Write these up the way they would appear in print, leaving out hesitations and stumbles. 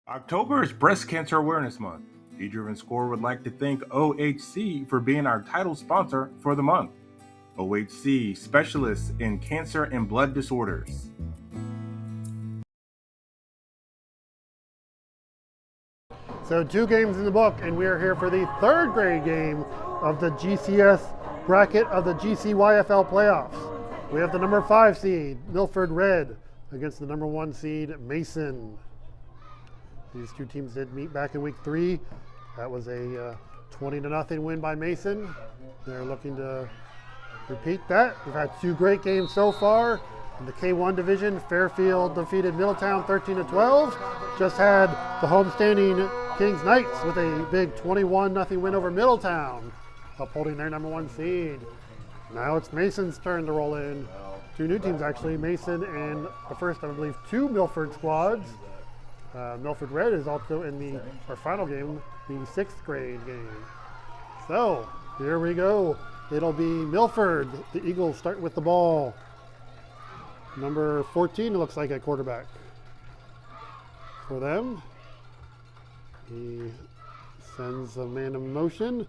October is Breast Cancer Awareness Month. eDriven Score would like to thank OHC for being our title sponsor for the month. OHC, specialists in cancer and blood disorders. So 2 games in the book, and we are here for the 3rd grade game of the GCS bracket of the GCYFL playoffs. We have the number 5 seed, Milford Red, against the number 1 seed, Mason. These 2 teams did meet back in week 3. That was a 20-0 win by Mason. They're looking to repeat that. We've had 2 great games so far. In the K1 division, Fairfield defeated Middletown 13-12. Just had the homestanding Kings Knights with a big 21-0 win over Middletown, upholding their number 1 seed. Now it's Mason's turn to roll in. 2 new teams actually, Mason and the first, I believe, 2 Milford squads. Milford Red is also in our final game, the 6th grade game. So here we go. It'll be Milford. The Eagles start with the ball. Number 14 looks like a quarterback for them. He sends a man in motion.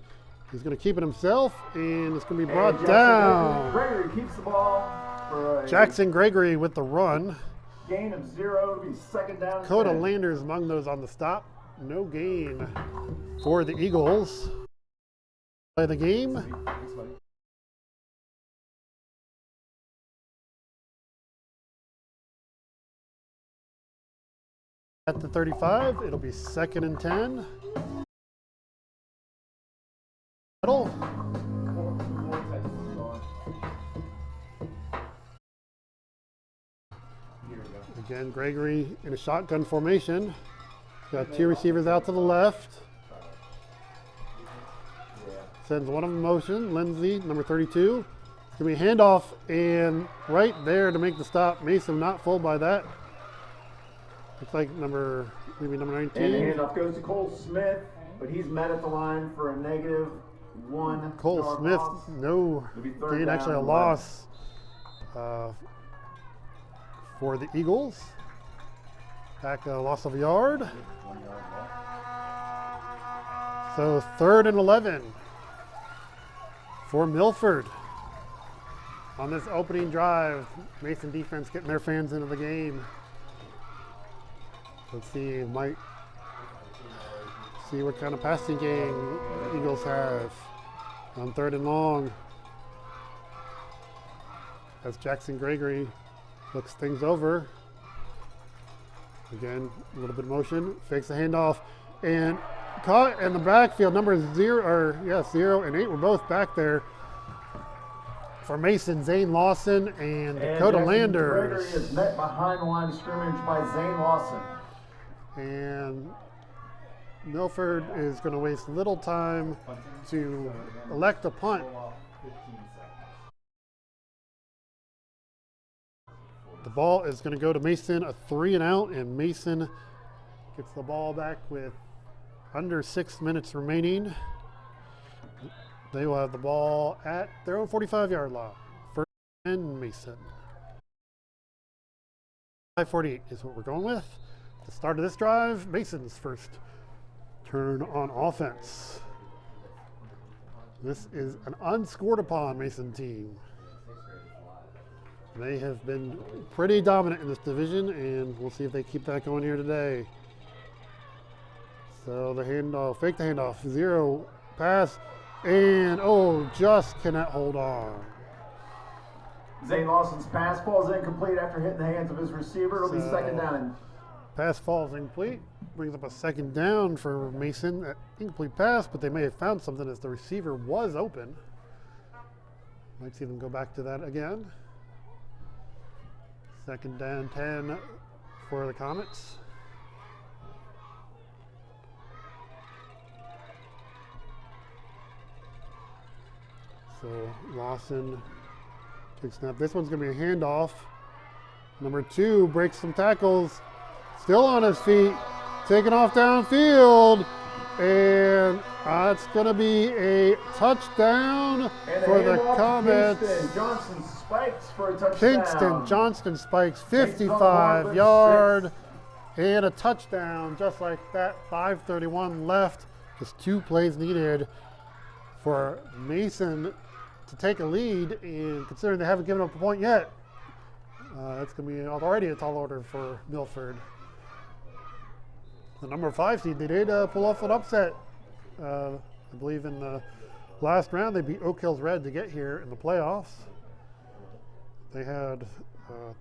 He's going to keep it himself, and it's going to be brought down. Gregory keeps the ball for Jackson Gregory with the run. Gain of 0 to be 2nd down. Coda Landers among those on the stop. No gain for the Eagles. Play the game. At the 35, it'll be 2nd and 10. Again, Gregory in a shotgun formation. Got 2 receivers out to the left. Sends one of them in motion. Lindsay, number 32. It's going to be a handoff, and right there to make the stop. Mason not fooled by that. Looks like maybe number 19. And the handoff goes to Cole Smith, but he's met at the line for a -1. Cole Smith, no gain, actually a loss for the Eagles. Back a loss of a yard. So 3rd and 11 for Milford. On this opening drive, Mason defense getting their fans into the game. Let's see, might see what kind of passing game the Eagles have on 3rd and long. As Jackson Gregory looks things over. Again, a little bit of motion, fakes the handoff, and caught in the backfield. Number 0 and 8 were both back there for Mason. Zane Lawson and Dakota Landers. Gregory is met behind the line of scrimmage by Zane Lawson. And Milford is going to waste little time to elect a punt. The ball is going to go to Mason, a 3 and out, and Mason gets the ball back with under 6 minutes remaining. They will have the ball at their own 45-yard line. 1st and Mason. 5:48 is what we're going with. The start of this drive, Mason's first turn on offense. This is an unscored upon Mason team. They have been pretty dominant in this division, and we'll see if they keep that going here today. So the handoff, fake the handoff, 0 pass, and just cannot hold on. Zane Lawson's pass falls incomplete after hitting the hands of his receiver. It'll be 2nd down. Pass falls incomplete, brings up a 2nd down for Mason. That incomplete pass, but they may have found something as the receiver was open. Might see them go back to that again. 2nd down 10 for the Comets. So Lawson takes snap. This one's going to be a handoff. Number 2 breaks some tackles. Still on his feet. Taking off downfield. And it's going to be a touchdown for the Comets. Johnson spikes for a touchdown. Kingston Johnston spikes 55-yard And a touchdown, just like that. 5:31 left. Just 2 plays needed for Mason to take a lead. And considering they haven't given up a point yet, it's going to be already a tall order for Milford. The number 5 seed, they did pull off an upset. I believe in the last round they beat Oak Hills Red to get here in the playoffs. They had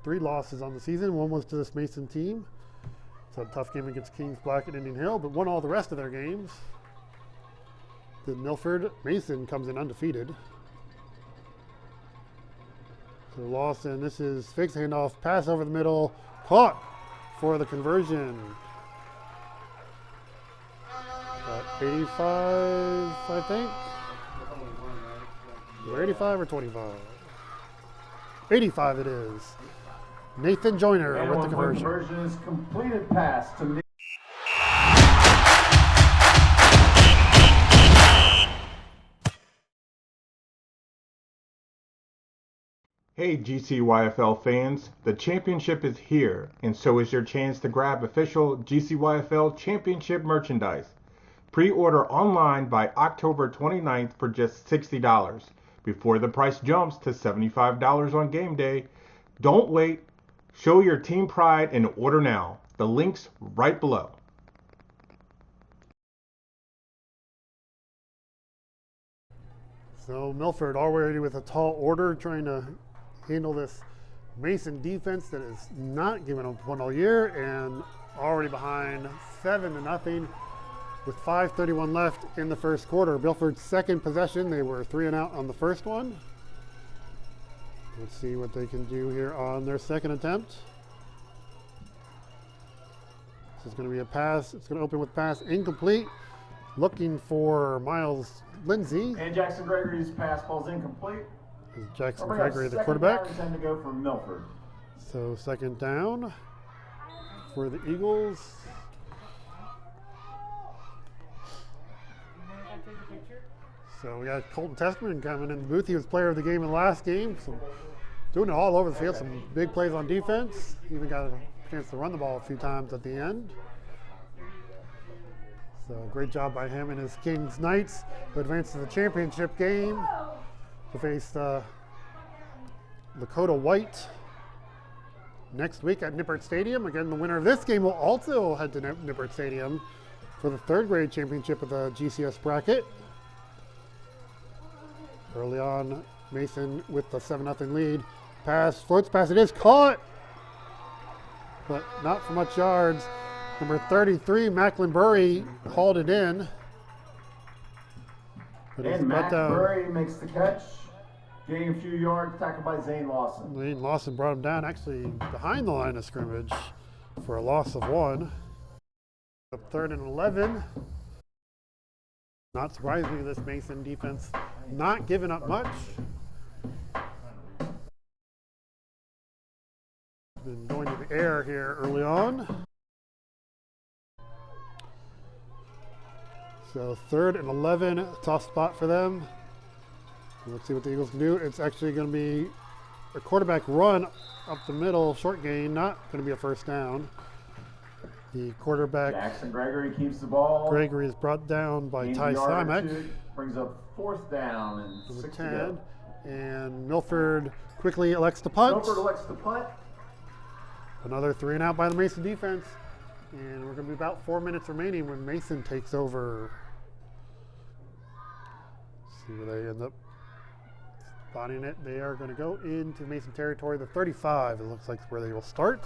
3 losses on the season. One was to this Mason team. So a tough game against Kings Black and Indian Hill, but won all the rest of their games. The Milford Mason comes in undefeated. So Lawson, this is fakes handoff, pass over the middle, caught for the conversion. Got 85, I think. 85 or 25? 85 it is. Nathan Joyner And with the conversion. Conversion is completed pass to Hey GCYFL fans, the championship is here, and so is your chance to grab official GCYFL championship merchandise. Pre-order online by October 29th for just $60, before the price jumps to $75 on game day. Don't wait, show your team pride and order now. The link's right below. So Milford already with a tall order, trying to handle this Mason defense that is not giving up one all year, and already behind 7-0 with 5:31 left in the first quarter. Milford's second possession, they were 3 and out on the first one. Let's see what they can do here on their second attempt. This is going to be a pass. It's going to open with pass incomplete. Looking for Miles Lindsay. And Jackson Gregory's pass ball's incomplete. Is Jackson We're gonna Gregory the second quarterback? down and 10 to go for Milford. So second down for the Eagles. So we got Colton Testman coming in the booth. He was player of the game in the last game. So doing it all over the field. Some big plays on defense. Even got a chance to run the ball a few times at the end. So great job by him and his Kings Knights, who advanced to the championship game to face Lakota White next week at Nippert Stadium. Again, the winner of this game will also head to Nippert Stadium for the third grade championship of the GCS bracket. Early on, Mason with the 7-0 lead. Pass, floats pass, it is caught, but not for much yards. Number 33, Macklin Burry, hauled it in. But And Mac Burry makes the catch. Gaining a few yards, tackled by Zane Lawson. Zane Lawson brought him down, actually behind the line of scrimmage for a loss of 1. Up 3rd and 11. Not surprisingly, this Mason defense not giving up much. Been going to the air here early on. So 3rd and 11, tough spot for them. Let's see what the Eagles can do. It's actually going to be a quarterback run up the middle, short gain, not going to be a first down. The quarterback, Jackson Gregory, keeps the ball. Gregory, is brought down by Gains Ty a yard or Simek. two, brings up 4th down and 6 to 10. go. And Milford quickly elects to punt. Milford elects to punt. Another 3 and out by the Mason defense. And we're going to be about 4 minutes remaining when Mason takes over. See where they end up spotting it. They are going to go into Mason territory. The 35, it looks like, is where they will start.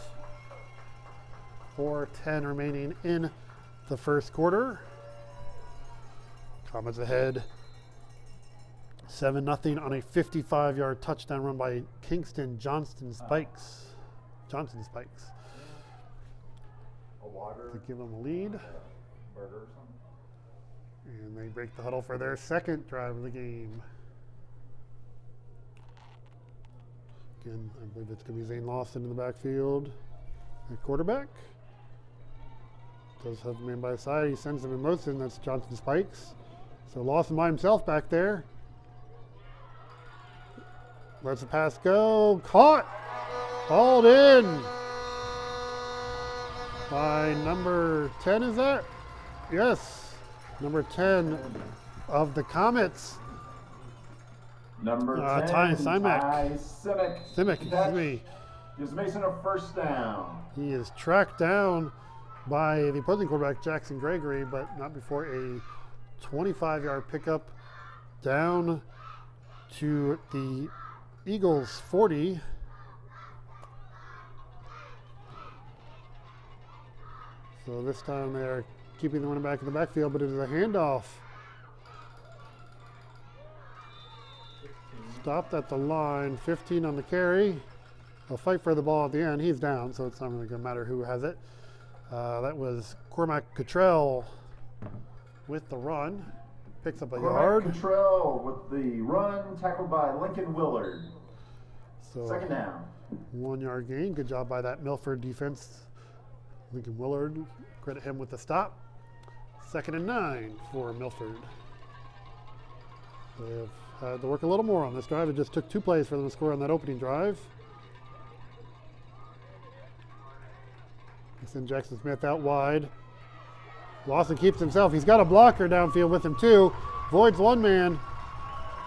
4:10 remaining in the first quarter. Comets ahead. 7-0 on a 55-yard touchdown run by Kingston Johnson Spikes. A water, To give them a lead. burger or something. And they break the huddle for their second drive of the game. Again, I believe it's going to be Zane Lawson in the backfield at quarterback. Does have a man by his side. He sends him in motion. That's Johnson Spikes. So Lawson by himself back there. Lets the pass go. Caught. Hauled in. by number 10, is that? Yes, number 10 of the Comets. Number 10, Ty Simek. Simic, excuse me. Gives Mason a first down. He is tracked down by the opposing quarterback, Jackson Gregory, but not before a 25-yard pickup down to the Eagles 40. So this time they're keeping the running back in the backfield, but it is a handoff. Stopped at the line, 15 on the carry. They'll fight for the ball at the end. He's down, so it's not really going to matter who has it. That was Cormac Cottrell with the run. Picks up a yard. Cottrell with the run, tackled by Lincoln Willard. So second down. 1 yard gain. Good job by that Milford defense. Lincoln Willard, credit him with the stop. 2nd and 9 for Milford. They've had to work a little more on this drive. It just took 2 plays for them to score on that opening drive. They send Jackson Smith out wide. Lawson keeps himself. He's got a blocker downfield with him too. Voids one man.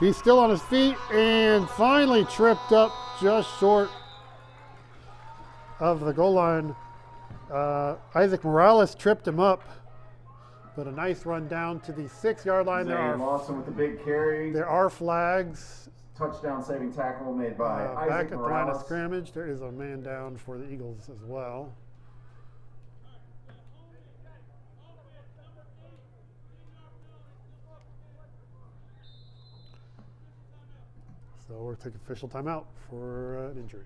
He's still on his feet and finally tripped up just short of the goal line. Isaac Morales tripped him up, but a nice run down to the 6 yard line. Lawson with the big carry. There are flags. Touchdown saving tackle made by Isaac back at Morales. the line of scrimmage. There is a man down for the Eagles as well. So we'll take official timeout for an injury.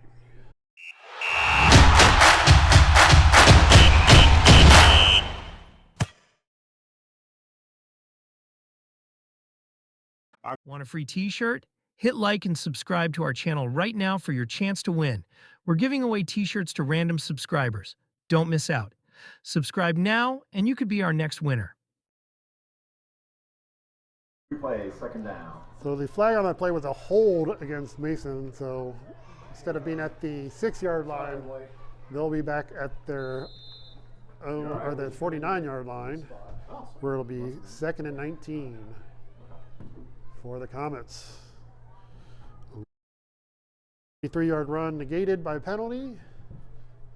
Want a free t-shirt? Hit like and subscribe to our channel right now for your chance to win. We're giving away t-shirts to random subscribers. Don't miss out. Subscribe now and you could be our next winner. Play, second down. So the flag on that play was a hold against Mason. So instead of being at the 6 yard line, they'll be back at their own, or the 49 yard line, where it'll be 2nd and 19 for the Comets. 3 yard run negated by penalty.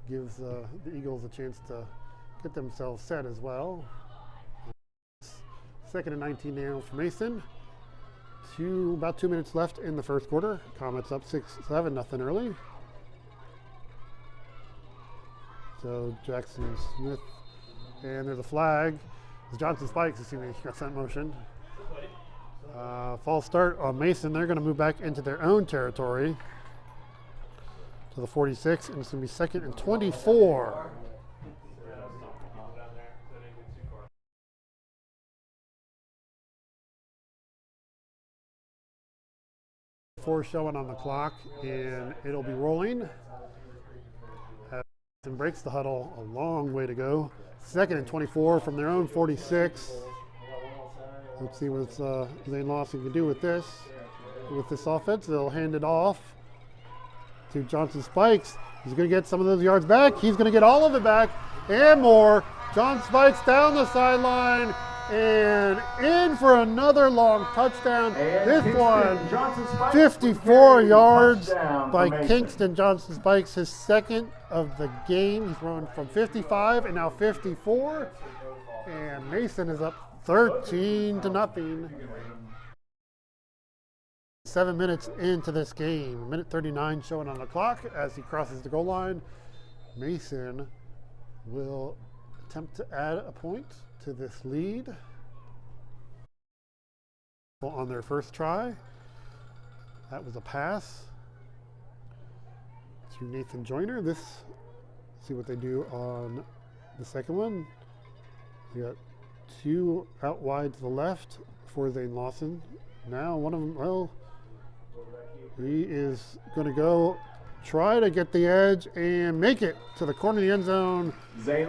Gives the Eagles a chance to get themselves set as well. 2nd and 19 now for Mason. About 2 minutes left in the first quarter. Comets up 6-7, early. So Jackson Smith, and there's a flag. It's Johnson Spikes, he got sent motion. False start on Mason. They're going to move back into their own territory to the 46, and it's going to be 2nd and 24. Showing on the clock, and it'll be rolling. And breaks the huddle. A long way to go. 2nd and 24 from their own 46. Let's see what Zane Lawson can do with this. With this offense, they'll hand it off to Johnson Spikes. He's going to get some of those yards back. He's going to get all of it back and more. John Spikes down the sideline and in for another long touchdown. This one, 54 yards by Kingston Johnson Spikes, his 2nd of the game. He's running from 55 and now 54. And Mason is up 13-0. 7 minutes into this game. 1:39 showing on the clock as he crosses the goal line. Mason will attempt to add a point to this lead on their first try. That was a pass to Nathan Joyner. See what they do on the second one. We got 2 out wide to the left for Zane Lawson. Now one of them, well, he is going to go try to get the edge and make it to the corner of the end zone. Zane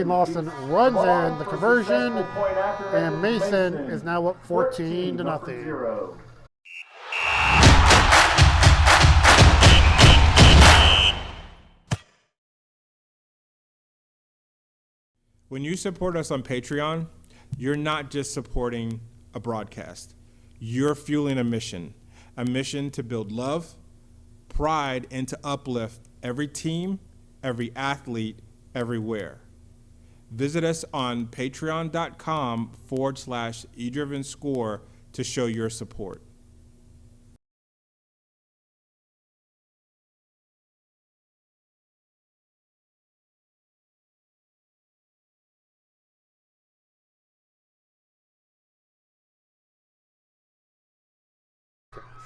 Lawson runs in the conversion, and Mason is now up 14-0. When you support us on Patreon, you're not just supporting a broadcast. You're fueling a mission to build love, pride, and to uplift every team, every athlete, everywhere. Visit us on patreon.com/eDriven Score to show your support.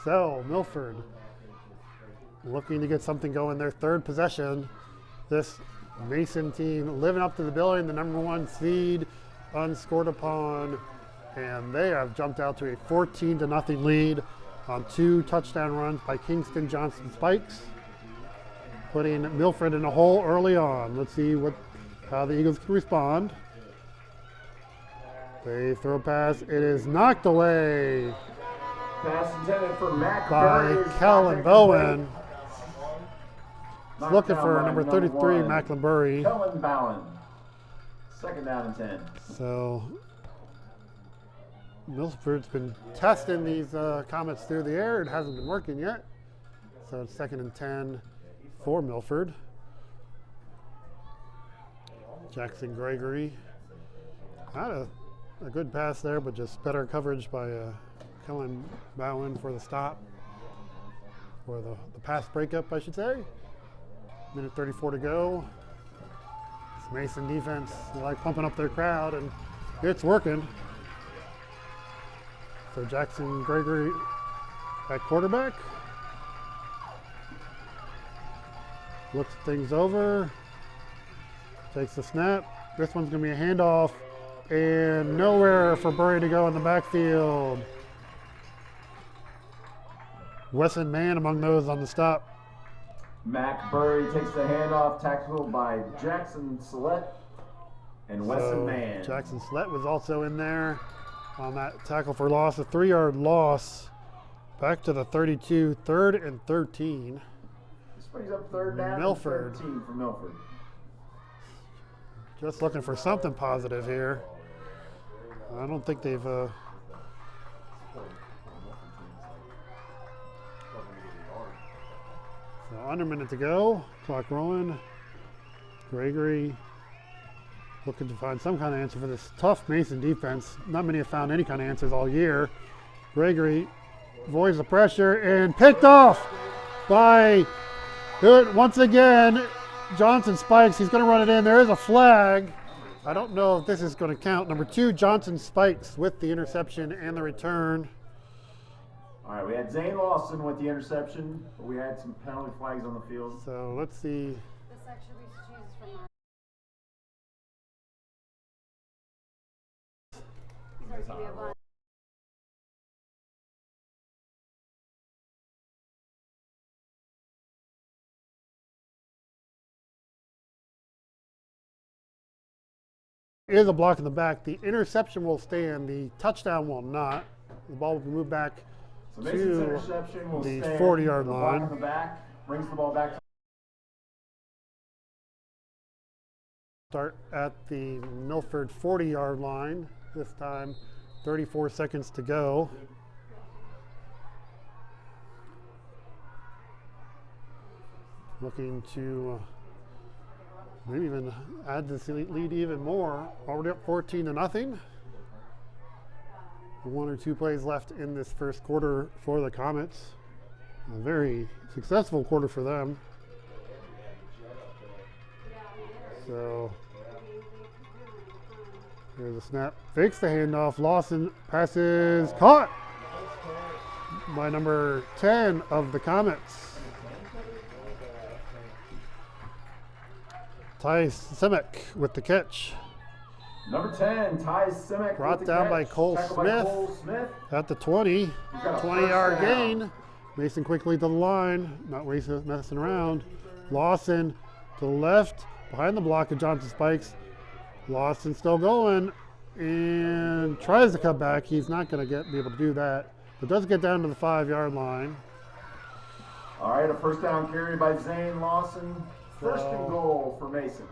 So, Milford looking to get something going. Their third possession. This Mason team living up to the billing, the number 1 seed, unscored upon, and they have jumped out to a 14-0 lead on 2 touchdown runs by Kingston Johnson Spikes, putting Milford in a hole early on. Let's see how the Eagles can respond. They throw a pass. It is knocked away Pass intended for Mac by Burry. Kellen Bowen. Knocked Looking down for by number 33, 1, Macklin Burry. Kellen Bowen. 2nd down and 10. So Milford's been testing these Comets through the air. It hasn't been working yet. So it's 2nd and 10 for Milford. Jackson Gregory had a good pass there, but just better coverage by Kellen Bowen for the stop, or the pass breakup, I should say. Minute 34 to go. This Mason defense, they like pumping up their crowd, and it's working. So Jackson Gregory at quarterback. Looks things over. Takes the snap. This one's going to be a handoff, and nowhere for Burry to go in the backfield. Wesson Mann among those on the stop. Mac Burry takes the handoff, tackled by Jackson Slett and Wesson Mann. Jackson Slett was also in there on that tackle for loss, a 3-yard loss. Back to the 32, 3rd and 13. This brings up 3rd down Milford. and 13 for Milford. Just looking for something positive here. I don't think they've so under a minute to go, clock rolling. Gregory looking to find some kind of answer for this tough Mason defense. Not many have found any kind of answers all year. Gregory avoids the pressure and picked off by, once again, Johnson Spikes. He's going to run it in. There is a flag. I don't know if this is going to count. Number 2, Johnson Spikes with the interception and the return. All right, we had Zane Lawson with the interception, but we had some penalty flags on the field. So let's see. This actually chooses from our... These are TV of Is a block in the back. The interception will stand. The touchdown will not. The ball will be moved back So Mason's to interception will the stand. 40-yard The block line. in the back brings the ball back to Start at the Milford 40-yard line. This time, 34 seconds to go. Looking to maybe even add this lead even more. Already up 14-0. 1 or 2 plays left in this first quarter for the Comets. A very successful quarter for them. So here's a snap. Fakes the handoff. Lawson passes. Caught by number 10 of the Comets. Ty Simic with the catch. number 10, Ty Simic. Brought with the down catch. by Cole Tackled Smith. by Cole Smith. At the 20. got a 20-yard first down. gain. Mason quickly to the line. Not messing around. Lawson to the left. Behind the block of Johnson Spikes. Lawson still going. And tries to cut back. He's not going to be able to do that. But does get down to the 5-yard line. All right, a first down carry by Zane Lawson. First and goal for Mason.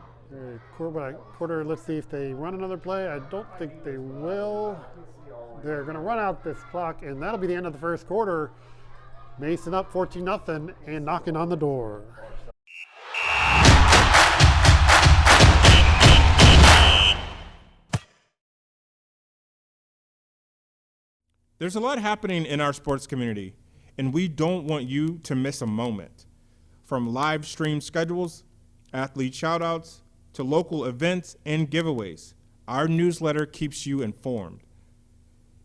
Quarter, let's see if they run another play. I don't think they will. They're going to run out this clock, and that'll be the end of the first quarter. Mason up 14-0 and knocking on the door. There's a lot happening in our sports community, and we don't want you to miss a moment. From live stream schedules, athlete shoutouts, to local events and giveaways, our newsletter keeps you informed.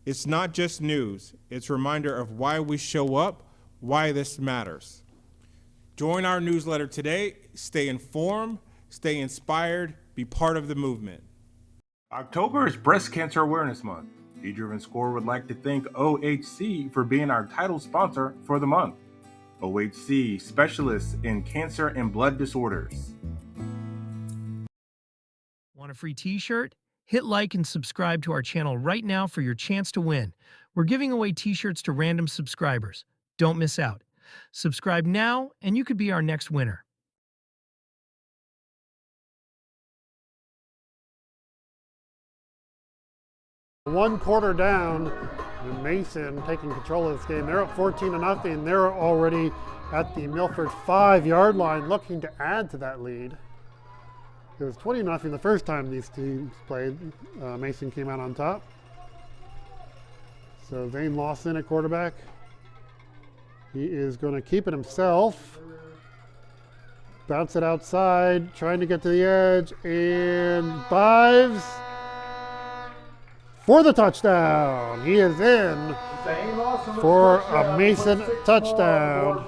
It's not just news, it's a reminder of why we show up, why this matters. Join our newsletter today, stay informed, stay inspired, be part of the movement. October is Breast Cancer Awareness Month. eDriven Score would like to thank OHC for being our title sponsor for the month. OHC, specialists in cancer and blood disorders. Want a free t-shirt? Hit like and subscribe to our channel right now for your chance to win. We're giving away t-shirts to random subscribers. Don't miss out. Subscribe now and you could be our next winner. One quarter down, and Mason taking control of this game. They're up 14-0. They're already at the Milford 5-yard line, looking to add to that lead. It was 20-0 the first time these teams played. Mason came out on top. So Zane Lawson at quarterback. He is going to keep it himself. Bounce it outside, trying to get to the edge, and dives for the touchdown. He is in for a Mason touchdown.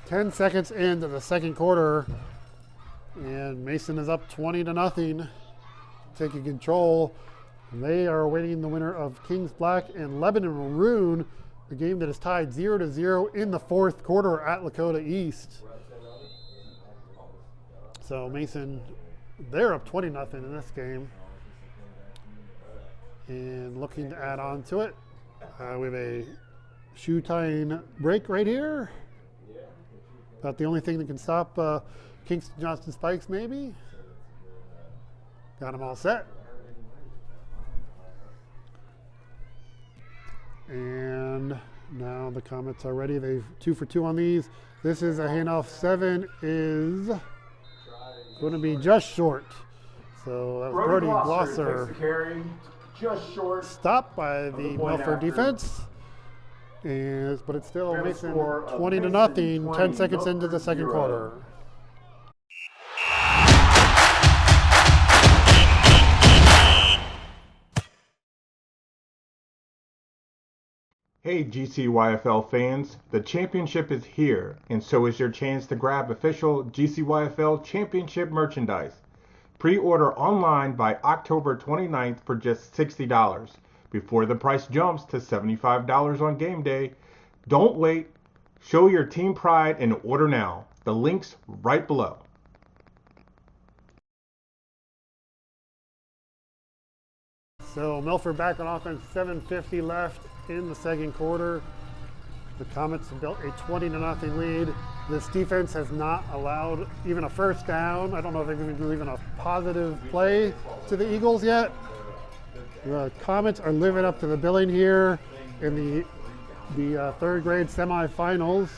10 seconds into the second quarter, and Mason is up 20-0, taking control. They are awaiting the winner of Kings Black and Lebanon Maroon, a game that is tied 0-0 in the fourth quarter at Lakota East. So Mason, they're up 20-0 in this game. And looking to add on to it, we have a shoe tying break right here. About the only thing that can stop Kingston Johnston Spikes, maybe. Got them all set. And now the Comets are ready. They've 2 for 2 on these. This is a handoff. 7 is going to be just short. So that was Brody Glosser. Just short. Stopped by the Milford defense. But it's still Mason 20-0, 10 seconds into the second quarter. Hey GCYFL fans, the championship is here, and so is your chance to grab official GCYFL championship merchandise. Pre-order online by October 29th for just $60, before the price jumps to $75 on game day. Don't wait. Show your team pride and order now. The link's right below. So Milford back on offense, 7:50 left in the second quarter. The Comets have built a 20-0 lead. This defense has not allowed even a first down. I don't know if they're going to do even a positive play to the Eagles yet. The Comets are living up to the billing here in the third grade semifinals.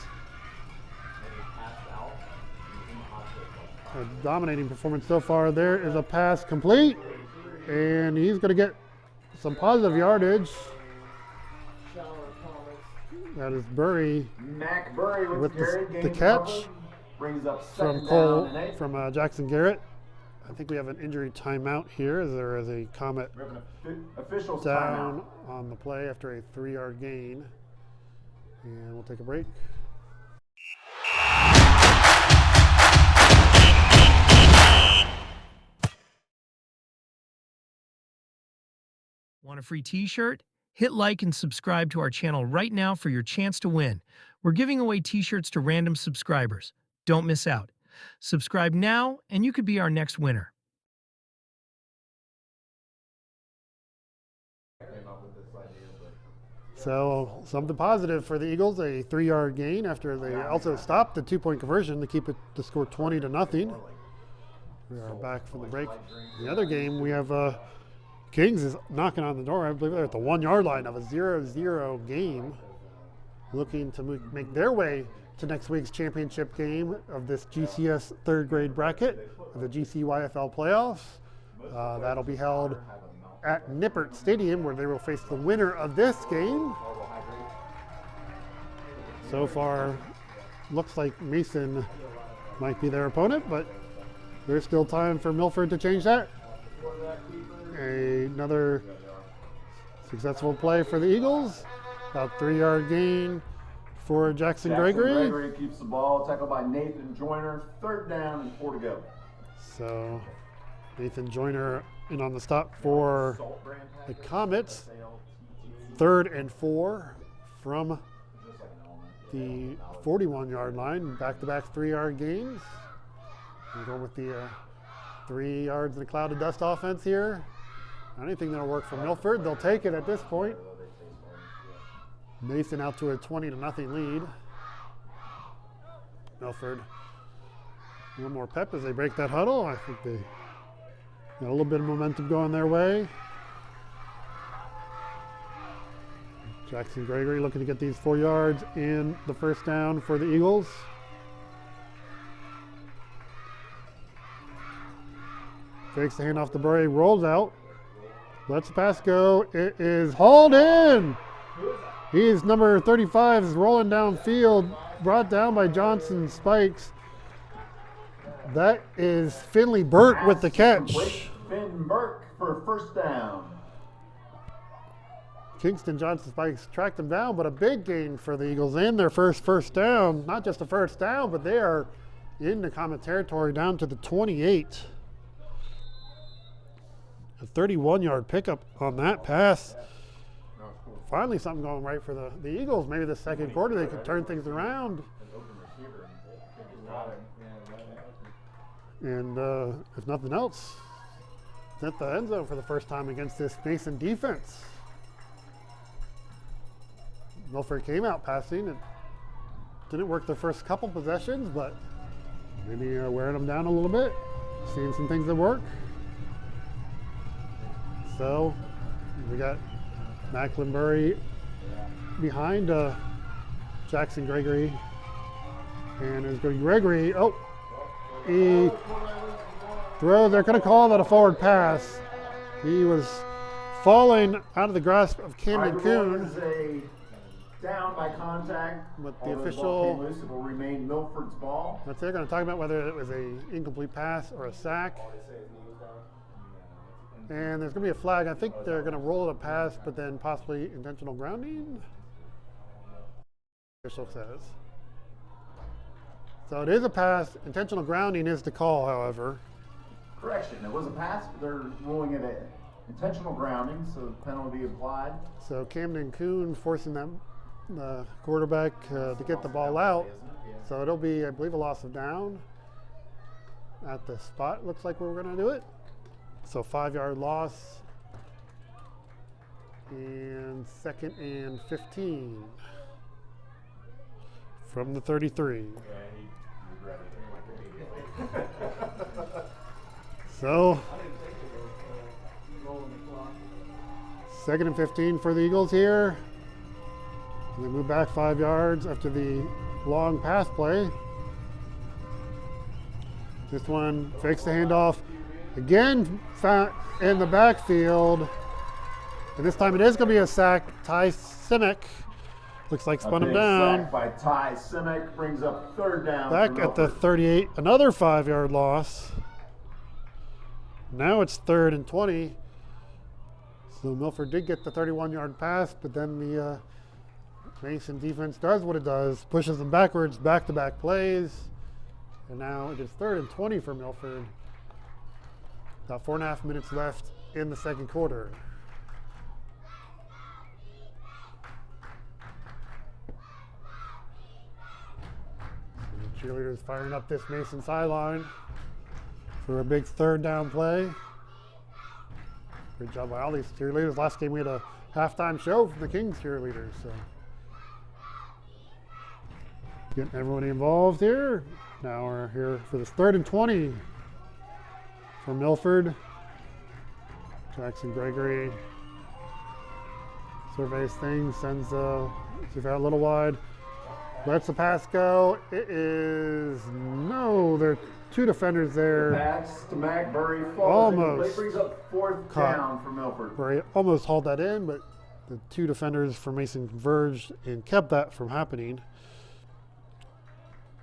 A dominating performance so far. There is a pass complete, and he's going to get some positive yardage. That is Burry with the catch from Cole, from Jackson Garrett. I think we have an injury timeout here, as there is a Comet down on the play after a 3-yard gain. And we'll take a break. Want a free t-shirt? Hit like and subscribe to our channel right now for your chance to win. We're giving away t-shirts to random subscribers. Don't miss out. Subscribe now and you could be our next winner. So something positive for the Eagles, a 3-yard gain after they also stopped the 2-point conversion to keep it to score 20-0. We are back from the break. The other game, we have Kings is knocking on the door. I believe they're at the 1 yard line of a 0-0 game, looking to make their way to next week's championship game of this GCS third grade bracket of the GCYFL playoffs. That'll be held at Nippert Stadium, where they will face the winner of this game. So far, looks like Mason might be their opponent, but there's still time for Milford to change that. Another successful play for the Eagles. About 3 yard gain for Jackson Gregory. Gregory keeps the ball, tackled by Nathan Joyner. 3rd down and 4 to go. So Nathan Joyner in on the stop for the Comets. 3rd and 4 from the 41 yard line. Back-to-back 3 yard gains. We're going with the 3 yards in a cloud of dust offense here. Anything that'll work for Milford, they'll take it at this point. Mason out to a 20-0 lead. Milford, a little more pep as they break that huddle. I think they got a little bit of momentum going their way. Jackson Gregory looking to get these 4 yards in the first down for the Eagles. Fakes the handoff to Bray, rolls out, lets the pass go. It is hauled in. He's number 35, is rolling downfield, brought down by Johnson Spikes. That is Finley Burt with the catch. Finn Burke for 1st down. Kingston Johnson Spikes tracked him down, but a big gain for the Eagles and their first down. Not just a first down, but they are in the Comet territory down to the 28. A 31-yard pickup on that pass. Finally something going right for the Eagles. Maybe the second quarter they could turn things around. And if nothing else, hit the end zone for the first time against this Mason defense. Milford came out passing and didn't work the first couple possessions, but maybe wearing them down a little bit, seeing some things that work. So we got Mecklenburg behind Jackson Gregory, and it's going to be Gregory. Oh, he throws. They're going to call that a forward pass. He was falling out of the grasp of Camden Kuhn. Down by contact, but the official official came loose. It will remain Milford's ball. That's they're going to talk about whether it was a incomplete pass or a sack. And there's going to be a flag. I think they're going to roll it a pass, but then possibly intentional grounding. Official says. So it is a pass. Intentional grounding is the call, however. Correction, it was a pass, but they're ruling it an intentional grounding, so the penalty applied. So Camden Kuhn forcing that quarterback to get the ball out. So it'll be, I believe, a loss of down at the spot. Looks like we're going to do it. So 5 yard loss. And 2nd and 15 from the 33. So 2nd and 15 for the Eagles here. And they move back 5 yards after the long pass play. This one fakes the handoff. Again, in the backfield. And this time it is going to be a sack. Ty Simic looks like spun him down. Sack by Ty Simic brings up 3rd down. Back at the 38, another 5 yard loss. Now it's 3rd and 20. So Milford did get the 31 yard pass, but then the Mason defense does what it does, pushes them backwards, back-to-back plays. And now it is 3rd and 20 for Milford. About 4.5 minutes left in the second quarter. So the cheerleaders firing up this Mason sideline for a big 3rd down play. Great job by all these cheerleaders. Last game we had a halftime show from the Kings cheerleaders. So getting everybody involved here. Now we're here for this 3rd and 20. for Milford. Jackson Gregory surveys things, sends a little wide. Lets the pass go. It is no. There are two defenders there. Pass to McBurry falls. Almost It brings up fourth caught. down for Milford. Where he almost hauled that in, but the two defenders for Mason converged and kept that from happening.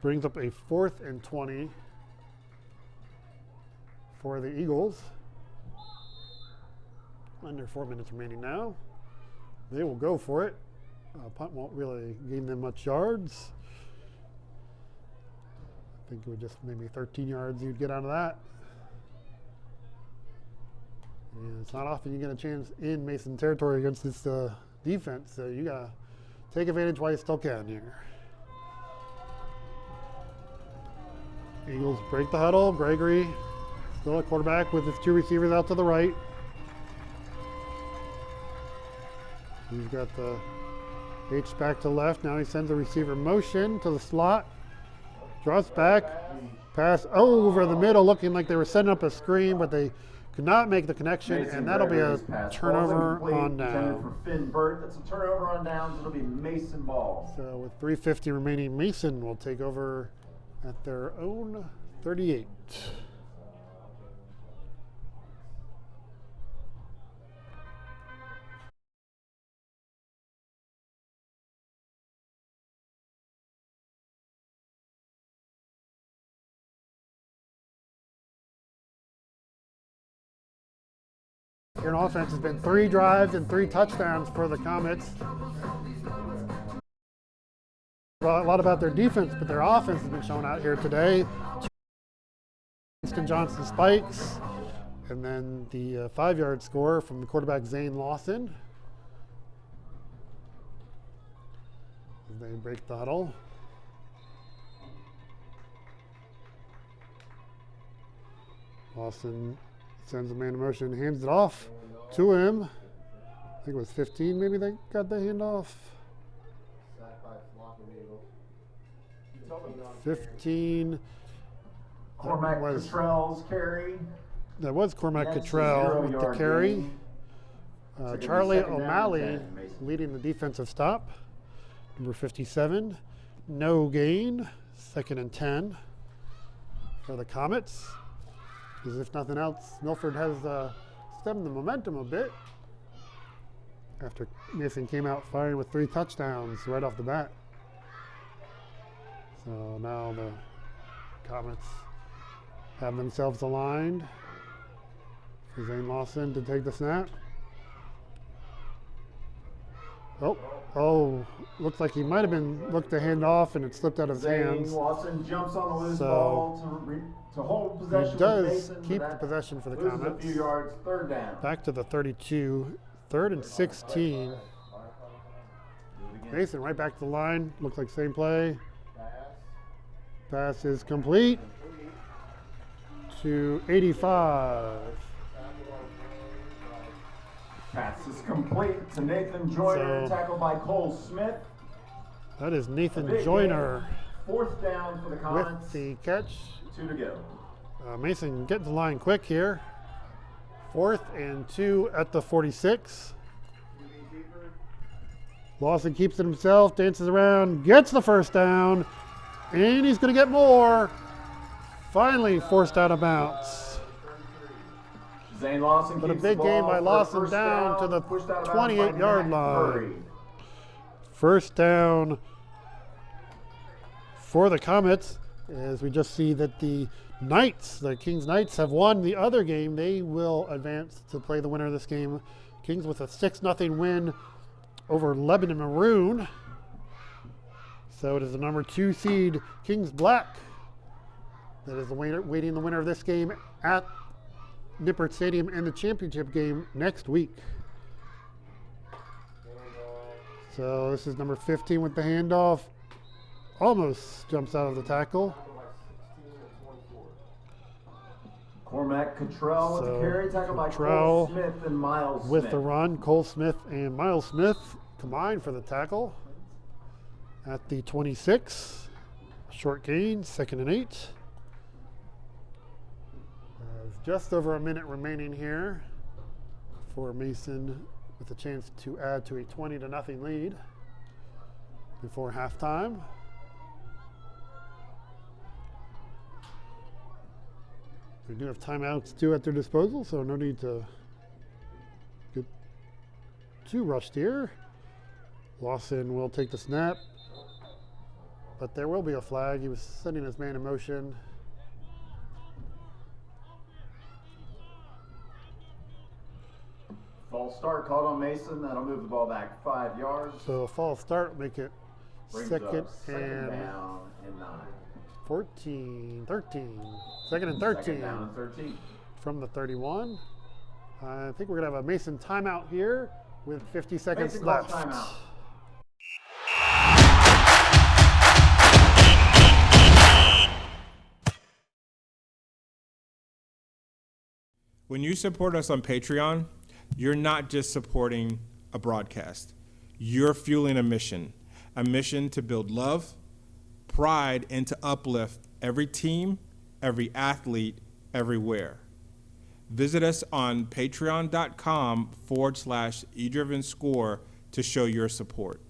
Brings up a 4th and 20 for the Eagles. Under 4 minutes remaining now. They will go for it. Punt won't really gain them much yards. I think it would just maybe 13 yards you'd get out of that. And it's not often you get a chance in Mason territory against this defense, so you gotta take advantage while you still can here. Eagles break the huddle. Gregory still at quarterback with his two receivers out to the right. He's got the H back to left. Now he sends a receiver motion to the slot. Drops back. Pass over the middle, looking like they were setting up a screen, but they could not make the connection, Mason and that'll be a Gregory's pass. turnover Ball's on incomplete, intended down. for Finn Burt. That's a turnover on downs. It'll be Mason ball. So with 3:50 remaining, Mason will take over at their own 38. Here in offense has been 3 drives and 3 touchdowns for the Comets. A lot about their defense, but their offense has been shown out here today. Winston Johnson spikes, and then the 5-yard score from the quarterback Zane Lawson. As they break the huddle. Lawson sends a man in motion, hands it off to him. I think it was 15 maybe they got the handoff. 15. Cormac Cottrell's carry. That was Cormac That's a Cottrell with the 0-yard carry. gain. It's Charlie gonna be 2nd down and O'Malley 10, Mason. leading the defensive stop. Number 57. No gain. 2nd and 10 for the Comets. Because if nothing else, Milford has stemmed the momentum a bit after Mason came out firing with 3 touchdowns right off the bat. So now the Comets have themselves aligned for Zane Lawson to take the snap. Oh, looks like he might have been looked to hand off and it slipped out of his Zane hands. Lawson jumps on the loose So, ball to hold possession. He does with Mason, keep but the that possession for the loses Comets. a few yards. 3rd down. Back to the 32, 3rd and 16. Mason right back to the line. Looks like same play. Pass is complete to 85. Pass is complete to Nathan Joyner, So- tackled by Cole Smith. That is Nathan Big Joyner gain. 4th down for the with Comets. the catch. 2 to go. Mason getting the line quick here. 4th and 2 at the 46. Lawson keeps it himself, dances around, gets the 1st down, and he's going to get more. Finally forced out of bounds. Zane Lawson But a keeps big the gain ball by for Lawson first down to the pushed out of bounds by 28-yard McBurry. line. 1st down for the Comets, as we just see that the Knights, the Kings Knights, have won the other game. They will advance to play the winner of this game. Kings with a 6-0 win over Lebanon Maroon. So it is the number 2 seed, Kings Black, that is waiting the winner of this game at Nippert Stadium in the championship game next week. So this is number 15 with the handoff. Almost jumps out of the tackle. Cormac Cottrell with So, the carry, tackled by Cottrell Cole Smith and Miles With Smith. the run, Cole Smith and Miles Smith combined for the tackle at the 26. Short gain, 2nd and 8. As Just over a minute remaining here for Mason with a chance to add to a 20-0 lead before halftime. They do have timeouts too at their disposal, so no need to get too rushed here. Lawson will take the snap, but there will be a flag. He was sending his man in motion. False start called on Mason. That'll move the ball back 5 yards. So a false start, make it Brings second up second and down and 9. 13. Second and 13 Second down and 13. from the 31. I think we're going to have a Mason timeout here with 50 seconds Mason calls left. timeout. When you support us on Patreon, you're not just supporting a broadcast. You're fueling a mission to build love, pride, and to uplift every team, every athlete, everywhere. Visit us on patreon.com/eDriven Score to show your support.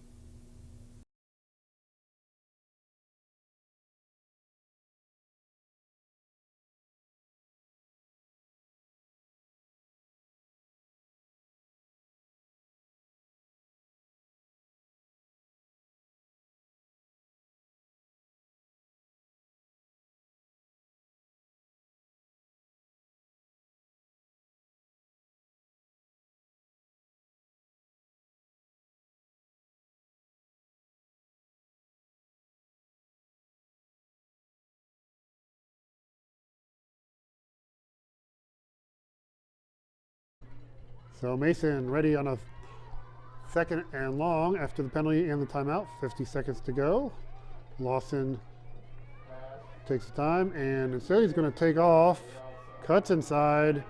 So Mason ready on a second and long after the penalty and the timeout. 50 seconds to go. Lawson takes the time, and instead he's going to take off, cuts inside,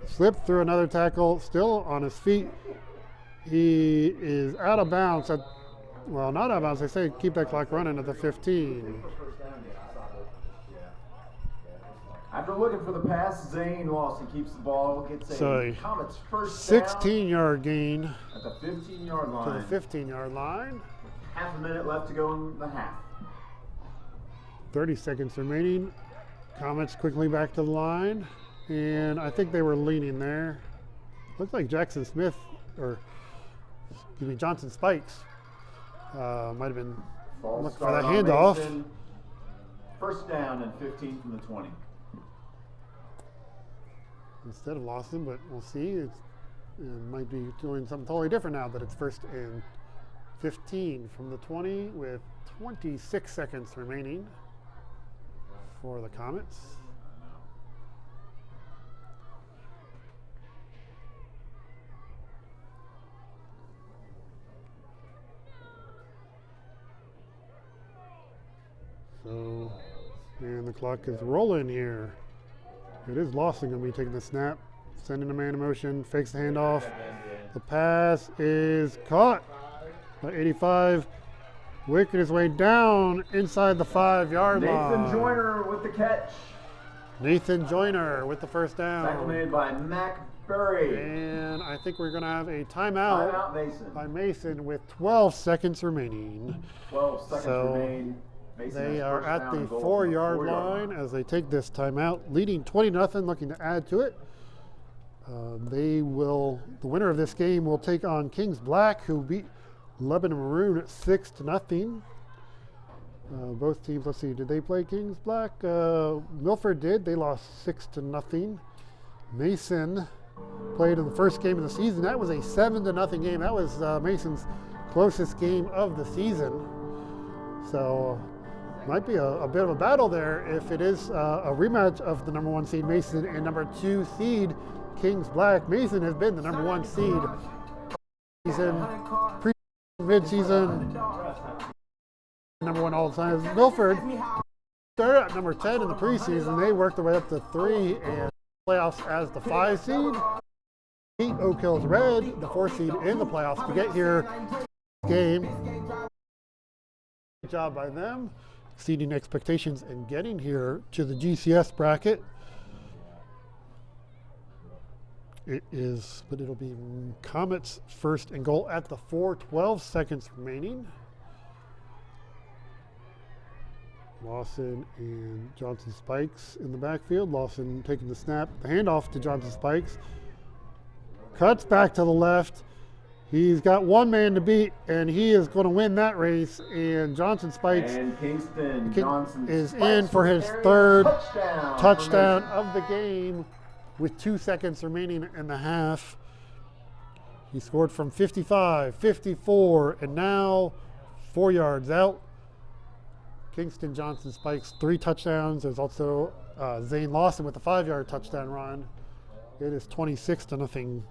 slipped through another tackle, still on his feet. He is out of bounds at, well, not out of bounds. They say keep that clock running at the 15. After looking for the pass, Zane Lawson keeps the ball, gets a Comets first down 16-yard gain at the 15-yard line. to the 15-yard line. Half a minute left to go in the half. 30 seconds remaining. Comets quickly back to the line, and I think they were leaning there. Looks like Jackson Smith, or excuse me, Johnson Spikes might have been looking for that handoff. Mason. First down and 15 from the 20. Instead of Lawson, but we'll see. It might be doing something totally different now that it's first and 15 from the 20 with 26 seconds remaining for the Comets. So, and the clock is rolling here. It is Lawson going to be taking the snap, sending a man in motion, fakes the handoff. The pass is caught by 85, working his way down inside the 5-yard line. Nathan Joyner with the catch. Nathan Joyner with the first down. Tackle made by Mac Burry. And I think we're going to have a timeout, Timeout Mason. by Mason with 12 seconds remaining. 12 seconds So remain. Mason they has are first at down the and goal 4-yard from the 4-yard line as they take this timeout, leading 20-0, looking to add to it. The winner of this game will take on Kings Black, who beat Lebanon Maroon at 6-0. Both teams, let's see, did they play Kings Black? Milford did. They lost 6-0. Mason played in the first game of the season. That was a 7-0 game. That was Mason's closest game of the season. So might be a bit of a battle there if it is a rematch of the number 1 seed Mason and number 2 seed Kings Black. Mason has been the number 1 seed mid-season, number 1 all the time. Milford started at number 10 in the preseason. They worked their way up to 3 and playoffs as the 5 seed. Beat Oak Hills Red, the 4 seed in the playoffs to get here. Game. Good job by them, exceeding expectations and getting here to the GCS bracket. It is, but it'll be Comets first and goal at the 4, 12 seconds remaining. Lawson and Johnson Spikes in the backfield. Lawson taking the snap, the handoff to Johnson Spikes. Cuts back to the left. He's got one man to beat, and he is going to win that race. And Johnson Spikes And Kingston Johnson is Spikes in for with his the carry. third touchdown touchdown for of the game with 2 seconds remaining in the half. He scored from 55, 54, and now 4 yards out. Kingston Johnson Spikes 3 touchdowns. There's also Zane Lawson with a 5-yard touchdown run. It is 26-0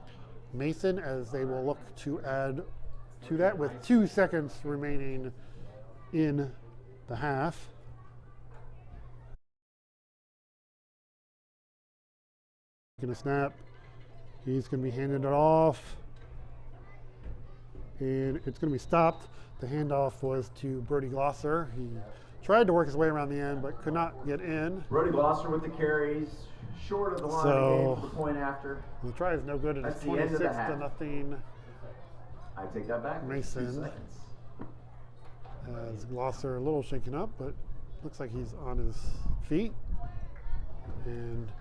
Mason, as they will look to add to that with 2 seconds remaining in the half. Going to snap. He's going to be handing it off, and it's going to be stopped. The handoff was to Brody Glosser. He tried to work his way around the end, but could not get in. Brody Glosser with the carries, short of the line of game for the point after. The try is no good. It's That's the end of the half. 26-0 I take that back. Mason. 2 seconds. As Glosser a little shaken up, but looks like he's on his feet. And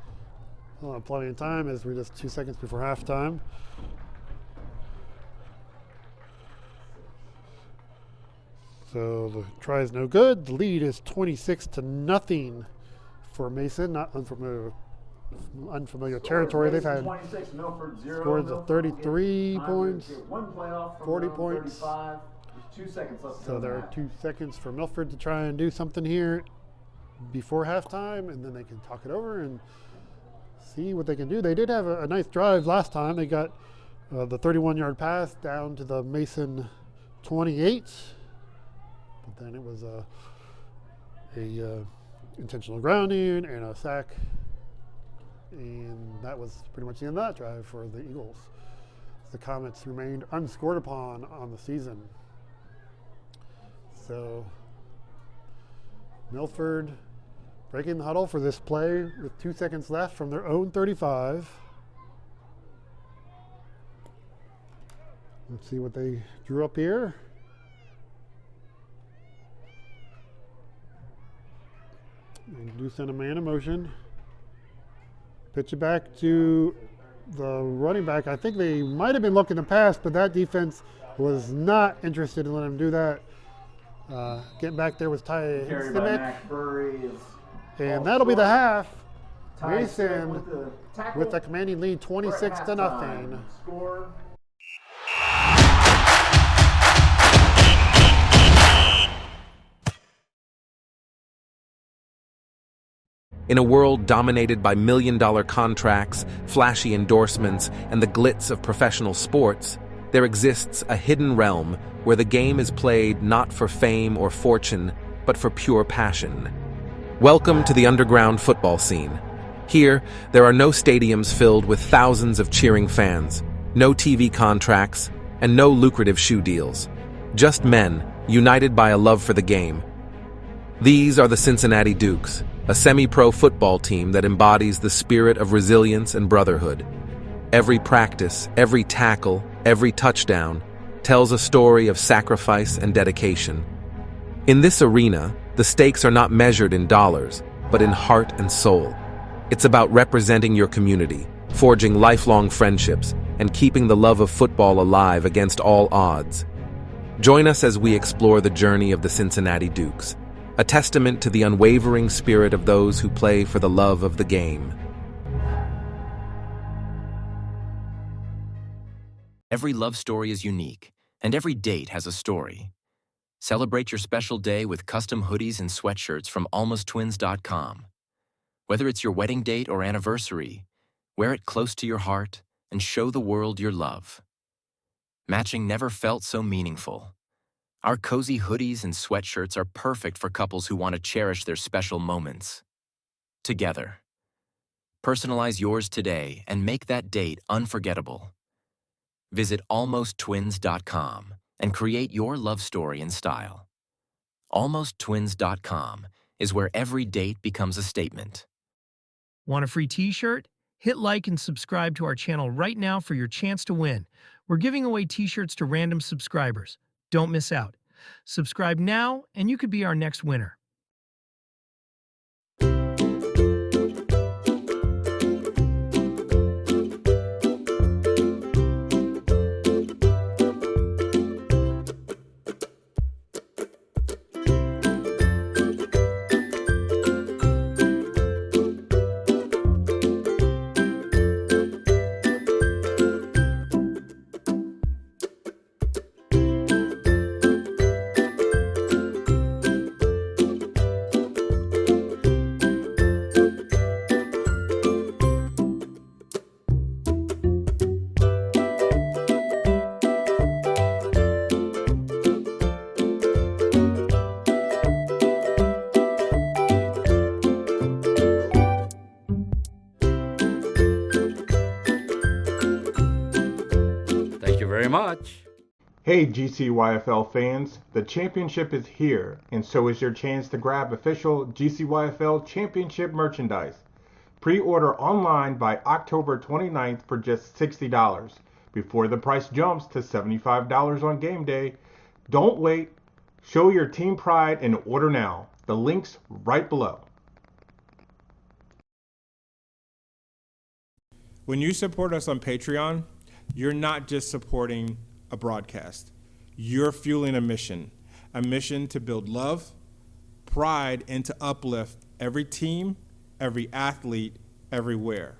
we'll have plenty of time as we're just 2 seconds before halftime. So the try is no good. The lead is 26-0 for Mason. Not unfamiliar territory. They've had 26, Milford 0. scores of 33 Milford points, get 1 play off from 40 their own points. 35. There's 2 seconds left. to So go in there the are half. 2 seconds for Milford to try and do something here before halftime, and then they can talk it over and see what they can do. They did have a nice drive last time. They got the 31-yard pass down to the Mason 28, but then it was a intentional grounding and a sack, and that was pretty much the end of that drive for the Eagles. The Comets remained unscored upon on the season. So Milford breaking the huddle for this play with 2 seconds left from their own 35. Let's see what they drew up here. And do send a man in motion. Pitch it back to the running back. I think they might have been looking to pass, but that defense was not interested in letting them do that. Getting back there was Ty Carry by Simic, Mac Burry is and that'll be the half. Ty Mason Simic with the tackle. with the commanding lead, We're at 26-0. halftime. Score. In a world dominated by million-dollar contracts, flashy endorsements, and the glitz of professional sports, there exists a hidden realm where the game is played not for fame or fortune, but for pure passion. Welcome to the underground football scene. Here, there are no stadiums filled with thousands of cheering fans, no TV contracts, and no lucrative shoe deals. Just men, united by a love for the game. These are the Cincinnati Dukes, a semi-pro football team that embodies the spirit of resilience and brotherhood. Every practice, every tackle, every touchdown tells a story of sacrifice and dedication. In this arena, the stakes are not measured in dollars, but in heart and soul. It's about representing your community, forging lifelong friendships, and keeping the love of football alive against all odds. Join us as we explore the journey of the Cincinnati Dukes, a testament to the unwavering spirit of those who play for the love of the game. Every love story is unique, and every date has a story. Celebrate your special day with custom hoodies and sweatshirts from almosttwins.com. Whether it's your wedding date or anniversary, wear it close to your heart and show the world your love. Matching never felt so meaningful. Our cozy hoodies and sweatshirts are perfect for couples who want to cherish their special moments together. Personalize yours today and make that date unforgettable. Visit almosttwins.com and create your love story in style. Almosttwins.com is where every date becomes a statement. Want a free t-shirt? Hit like and subscribe to our channel right now for your chance to win. We're giving away t-shirts to random subscribers. Don't miss out. Subscribe now and you could be our next winner. Thank you very much. Hey GCYFL fans, the championship is here, and so is your chance to grab official GCYFL championship merchandise. Pre-order online by October 29th for just $60, before the price jumps to $75 on game day. Don't wait, show your team pride and order now. The link's right below. When you support us on Patreon, you're not just supporting a broadcast. You're fueling a mission to build love, pride, and to uplift every team, every athlete, everywhere.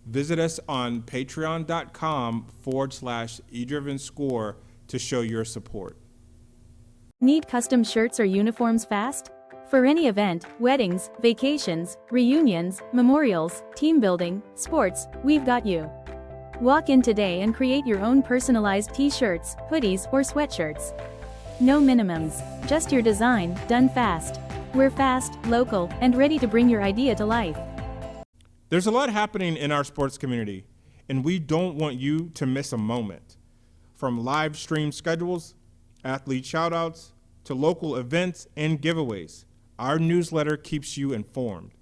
Visit us on patreon.com/eDriven Score to show your support. Need custom shirts or uniforms fast? For any event, weddings, vacations, reunions, memorials, team building, sports, we've got you. Walk in today and create your own personalized t-shirts, hoodies, or sweatshirts. No minimums, just your design, done fast. We're fast, local, and ready to bring your idea to life. There's a lot happening in our sports community, and we don't want you to miss a moment. From live stream schedules, athlete shoutouts, to local events and giveaways, our newsletter keeps you informed.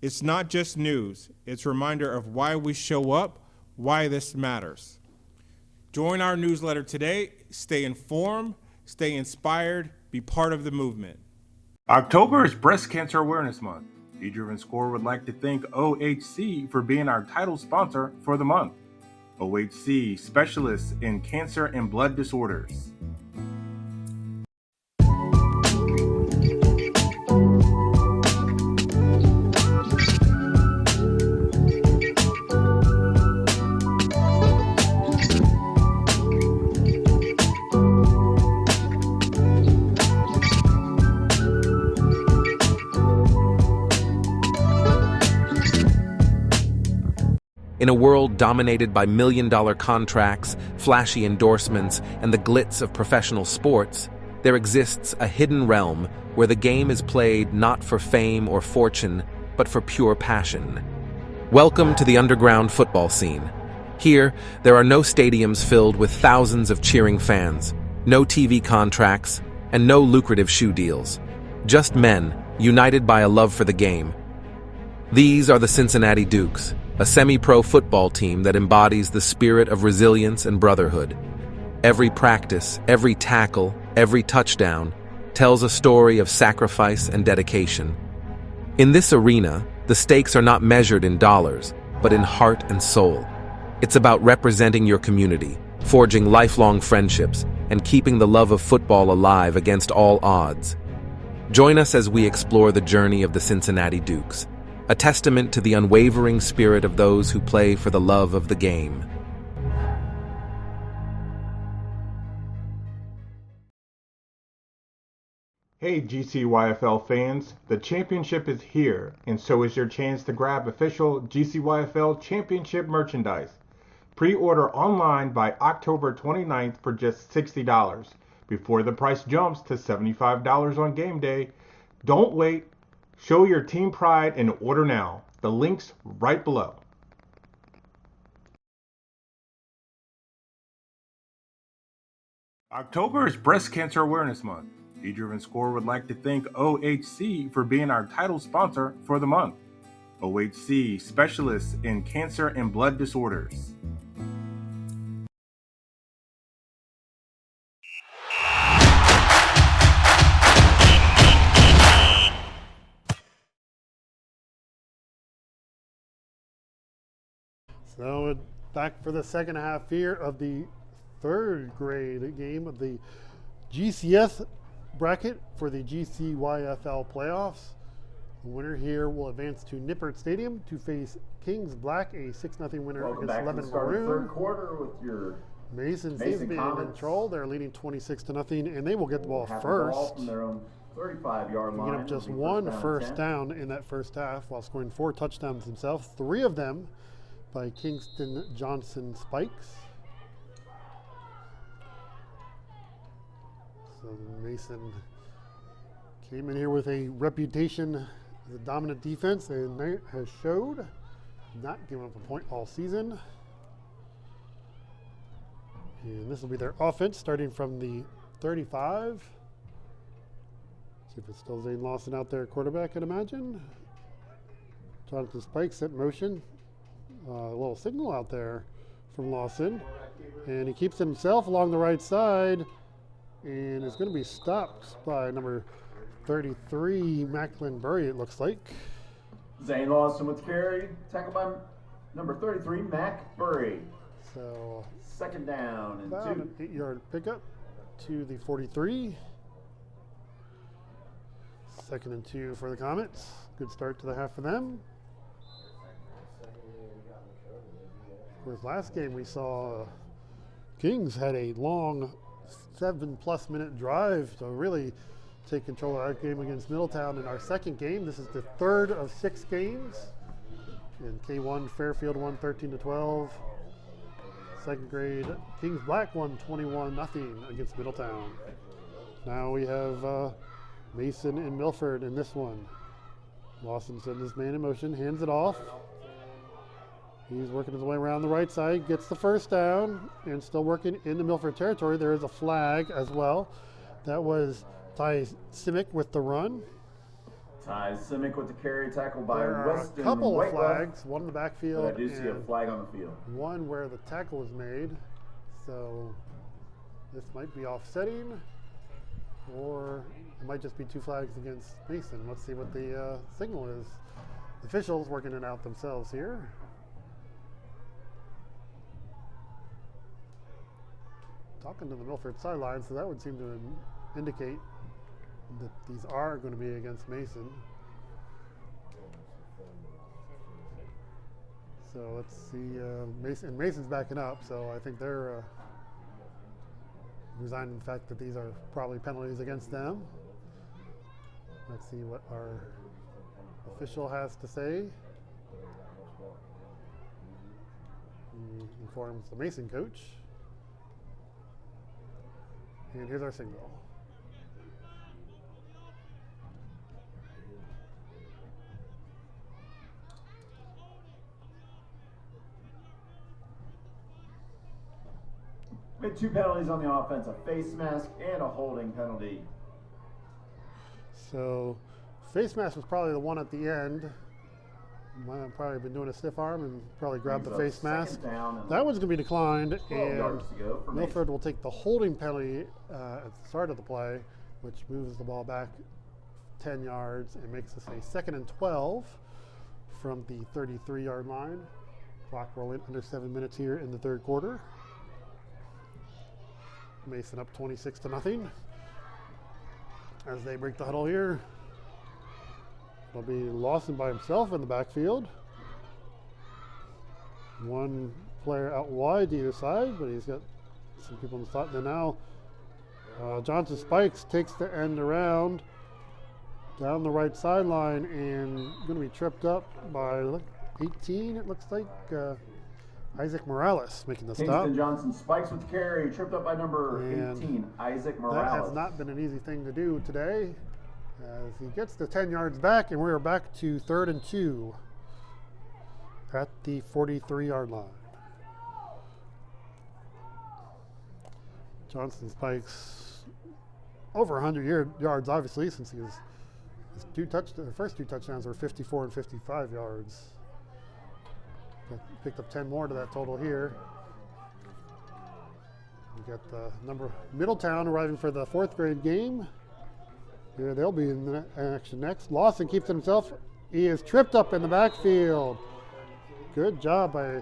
It's not just news, it's a reminder of why we show up, why this matters. Join our newsletter today, stay informed, stay inspired, be part of the movement. October is Breast Cancer Awareness Month. eDriven Score would like to thank OHC for being our title sponsor for the month. OHC, specialists in cancer and blood disorders. In a world dominated by million-dollar contracts, flashy endorsements, and the glitz of professional sports, there exists a hidden realm where the game is played not for fame or fortune, but for pure passion. Welcome to the underground football scene. Here, there are no stadiums filled with thousands of cheering fans, no TV contracts, and no lucrative shoe deals. Just men, united by a love for the game. These are the Cincinnati Dukes, a semi-pro football team that embodies the spirit of resilience and brotherhood. Every practice, every tackle, every touchdown tells a story of sacrifice and dedication. In this arena, the stakes are not measured in dollars, but in heart and soul. It's about representing your community, forging lifelong friendships, and keeping the love of football alive against all odds. Join us as we explore the journey of the Cincinnati Dukes, a testament to the unwavering spirit of those who play for the love of the game. Hey GCYFL fans, the championship is here, and so is your chance to grab official GCYFL championship merchandise. Pre-order online by October 29th for just $60, before the price jumps to $75 on game day. Don't wait. Show your team pride and order now. The link's right below. October is Breast Cancer Awareness Month. eDriven Score would like to thank OHC for being our title sponsor for the month. OHC, specialists in cancer and blood disorders. So back for the second half here of the third grade game of the GCS bracket for the GCYFL playoffs. The winner here will advance to Nippert Stadium to face Kings Black, a 6-0 winner Welcome against back to Lebanon the start of the Maroon. third quarter with your Mason seems to be in Comets. control. They're leading 26-0, and they will get the ball have the first. ball from their own 35-yard line. Picking up just one first down in that first half while scoring 4 touchdowns themselves, 3 of them by Kingston Johnson Spikes. So Mason came in here with a reputation as a dominant defense and has showed, not giving up a point all season. And this will be their offense starting from the 35. See if it's still Zane Lawson out there, quarterback, I'd imagine. Jonathan Spikes set in motion. A little signal out there from Lawson. And he keeps it himself along the right side. And is going to be stopped by number 33, Macklin Burry, it looks like. Zane Lawson with the carry, tackled by number 33, Mac Burry. So second down and about 2. an 8-yard pickup to the 43. Second and 2 for the Comets. Good start to the half for them. Of course, last game we saw Kings had a long 7+ minute drive to really take control of that game against Middletown in our second game. This is the third of 6 games. In K1, Fairfield won 13-12. Second grade, Kings Black won 21-0 against Middletown. Now we have Mason and Milford in this one. Lawson sends his man in motion, hands it off. He's working his way around the right side, gets the first down, and still working in the Milford territory. There is a flag as well. That was Ty Simic with the run. Ty Simic with the carry, tackled by There are Weston a couple of Whitelock. flags, one in the backfield But I do see a and flag on the field. one where the tackle was made. So this might be offsetting, or it might just be 2 flags against Mason. Let's see what the signal is. Officials working it out themselves here. Talking to the Milford sideline, so that would seem to indicate that these are going to be against Mason. So let's see, Mason's backing up, so I think they're resigning the fact that these are probably penalties against them. Let's see what our official has to say. He informs the Mason coach. And here's our signal. We had 2 penalties on the offense, a face mask and a holding penalty. So face mask was probably the one at the end. Might have probably been doing a stiff arm and probably grabbed the Brings face up mask. second down and That one's going to be declined, 12 and yards to go for Milford Mason. will take the holding penalty at the start of the play, which moves the ball back 10 yards and makes us a 2nd and 12 from the 33-yard line. Clock rolling under 7 minutes here in the third quarter. Mason up 26-0 as they break the huddle here. It'll be Lawson by himself in the backfield. One player out wide to either side, but he's got some people in the slot. Then now Johnson Spikes takes the end around down the right sideline and going to be tripped up by 18, it looks like. Isaac Morales making the stop. Kingston Johnson Spikes with the carry, tripped up by number And 18, Isaac Morales. That has not been an easy thing to do today, as he gets the 10 yards back, and we are back to 3rd and 2 at the 43-yard line. Johnson Spikes over 100 yards, obviously, since he was The first two touchdowns were 54 and 55 yards. Picked up 10 more to that total here. We got the Middletown arriving for the 4th grade game. Here they'll be in action next. Lawson keeps it himself. He is tripped up in the backfield. Good job by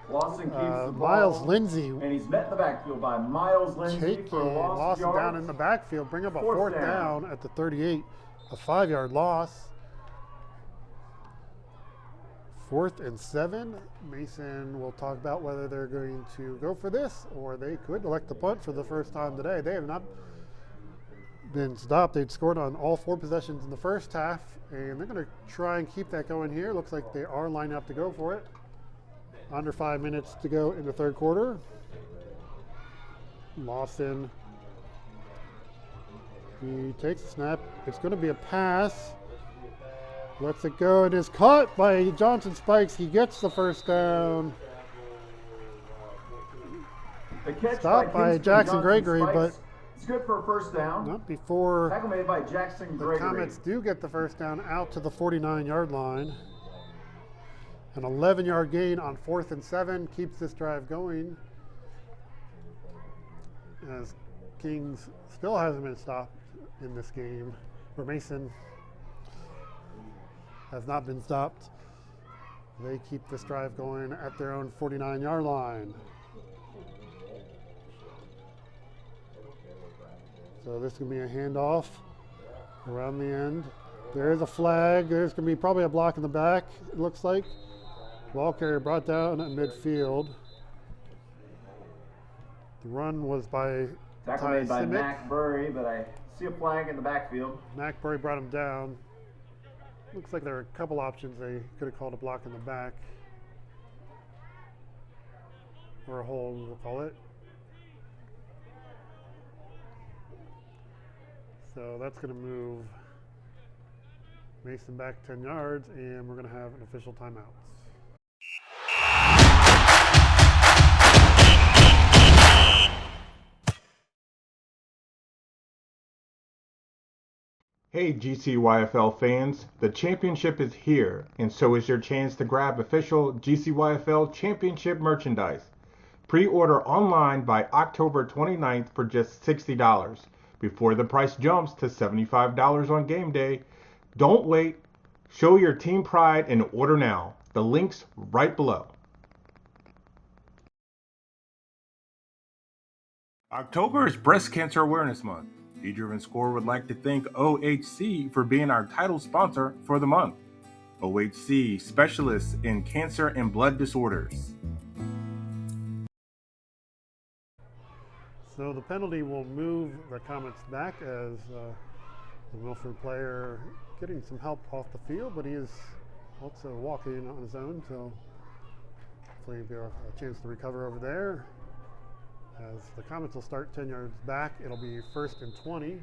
Lawson keeps the ball, Miles Lindsay. and he's met in the backfield by Miles Lindsay Taking for a loss of Lawson yards. down in the backfield. Bring up a Fourth fourth down at the 38. A 5-yard loss. 4th and 7. Mason will talk about whether they're going to go for this or they could elect the punt for the first time today. They have not been stopped. They'd scored on all 4 possessions in the first half, and they're going to try and keep that going here. Looks like they are lined up to go for it. Under 5 minutes to go in the 3rd quarter. Lawson, he takes the snap. It's going to be a pass. Lets it go. It is caught by Johnson Spikes. He gets the first down. The catch Stopped by Kingston Jackson Johnson Gregory, Spikes. but It's good for a first down. not before Tackle made by Jackson the Gregory. Comets do get the first down out to the 49-yard line. An 11-yard gain on 4th and 7 keeps this drive going, as Kings still hasn't been stopped in this game, or Mason has not been stopped. They keep this drive going at their own 49-yard line. So this is going to be a handoff around the end. There is a flag. There's going to be probably a block in the back, it looks like. Ball carrier brought down at midfield. The run was by Tackle Ty made by Simic. Mac Burry, but I see a flag in the backfield. Mac Burry brought him down. Looks like there are a couple options. They could have called a block in the back. Or a hold, we'll call it. So that's going to move Mason back 10 yards, and we're going to have an official timeout. Hey GCYFL fans, the championship is here, and so is your chance to grab official GCYFL championship merchandise. Pre-order online by October 29th for just $60, before the price jumps to $75 on game day. Don't wait, show your team pride and order now. The link's right below. October is Breast Cancer Awareness Month. eDriven Score would like to thank OHC for being our title sponsor for the month. OHC, specialists in cancer and blood disorders. So the penalty will move the Comets back as the Milford player getting some help off the field, but he is also walking on his own, so hopefully he'll have a chance to recover over there. As the Comets will start 10 yards back, it'll be 1st and 20.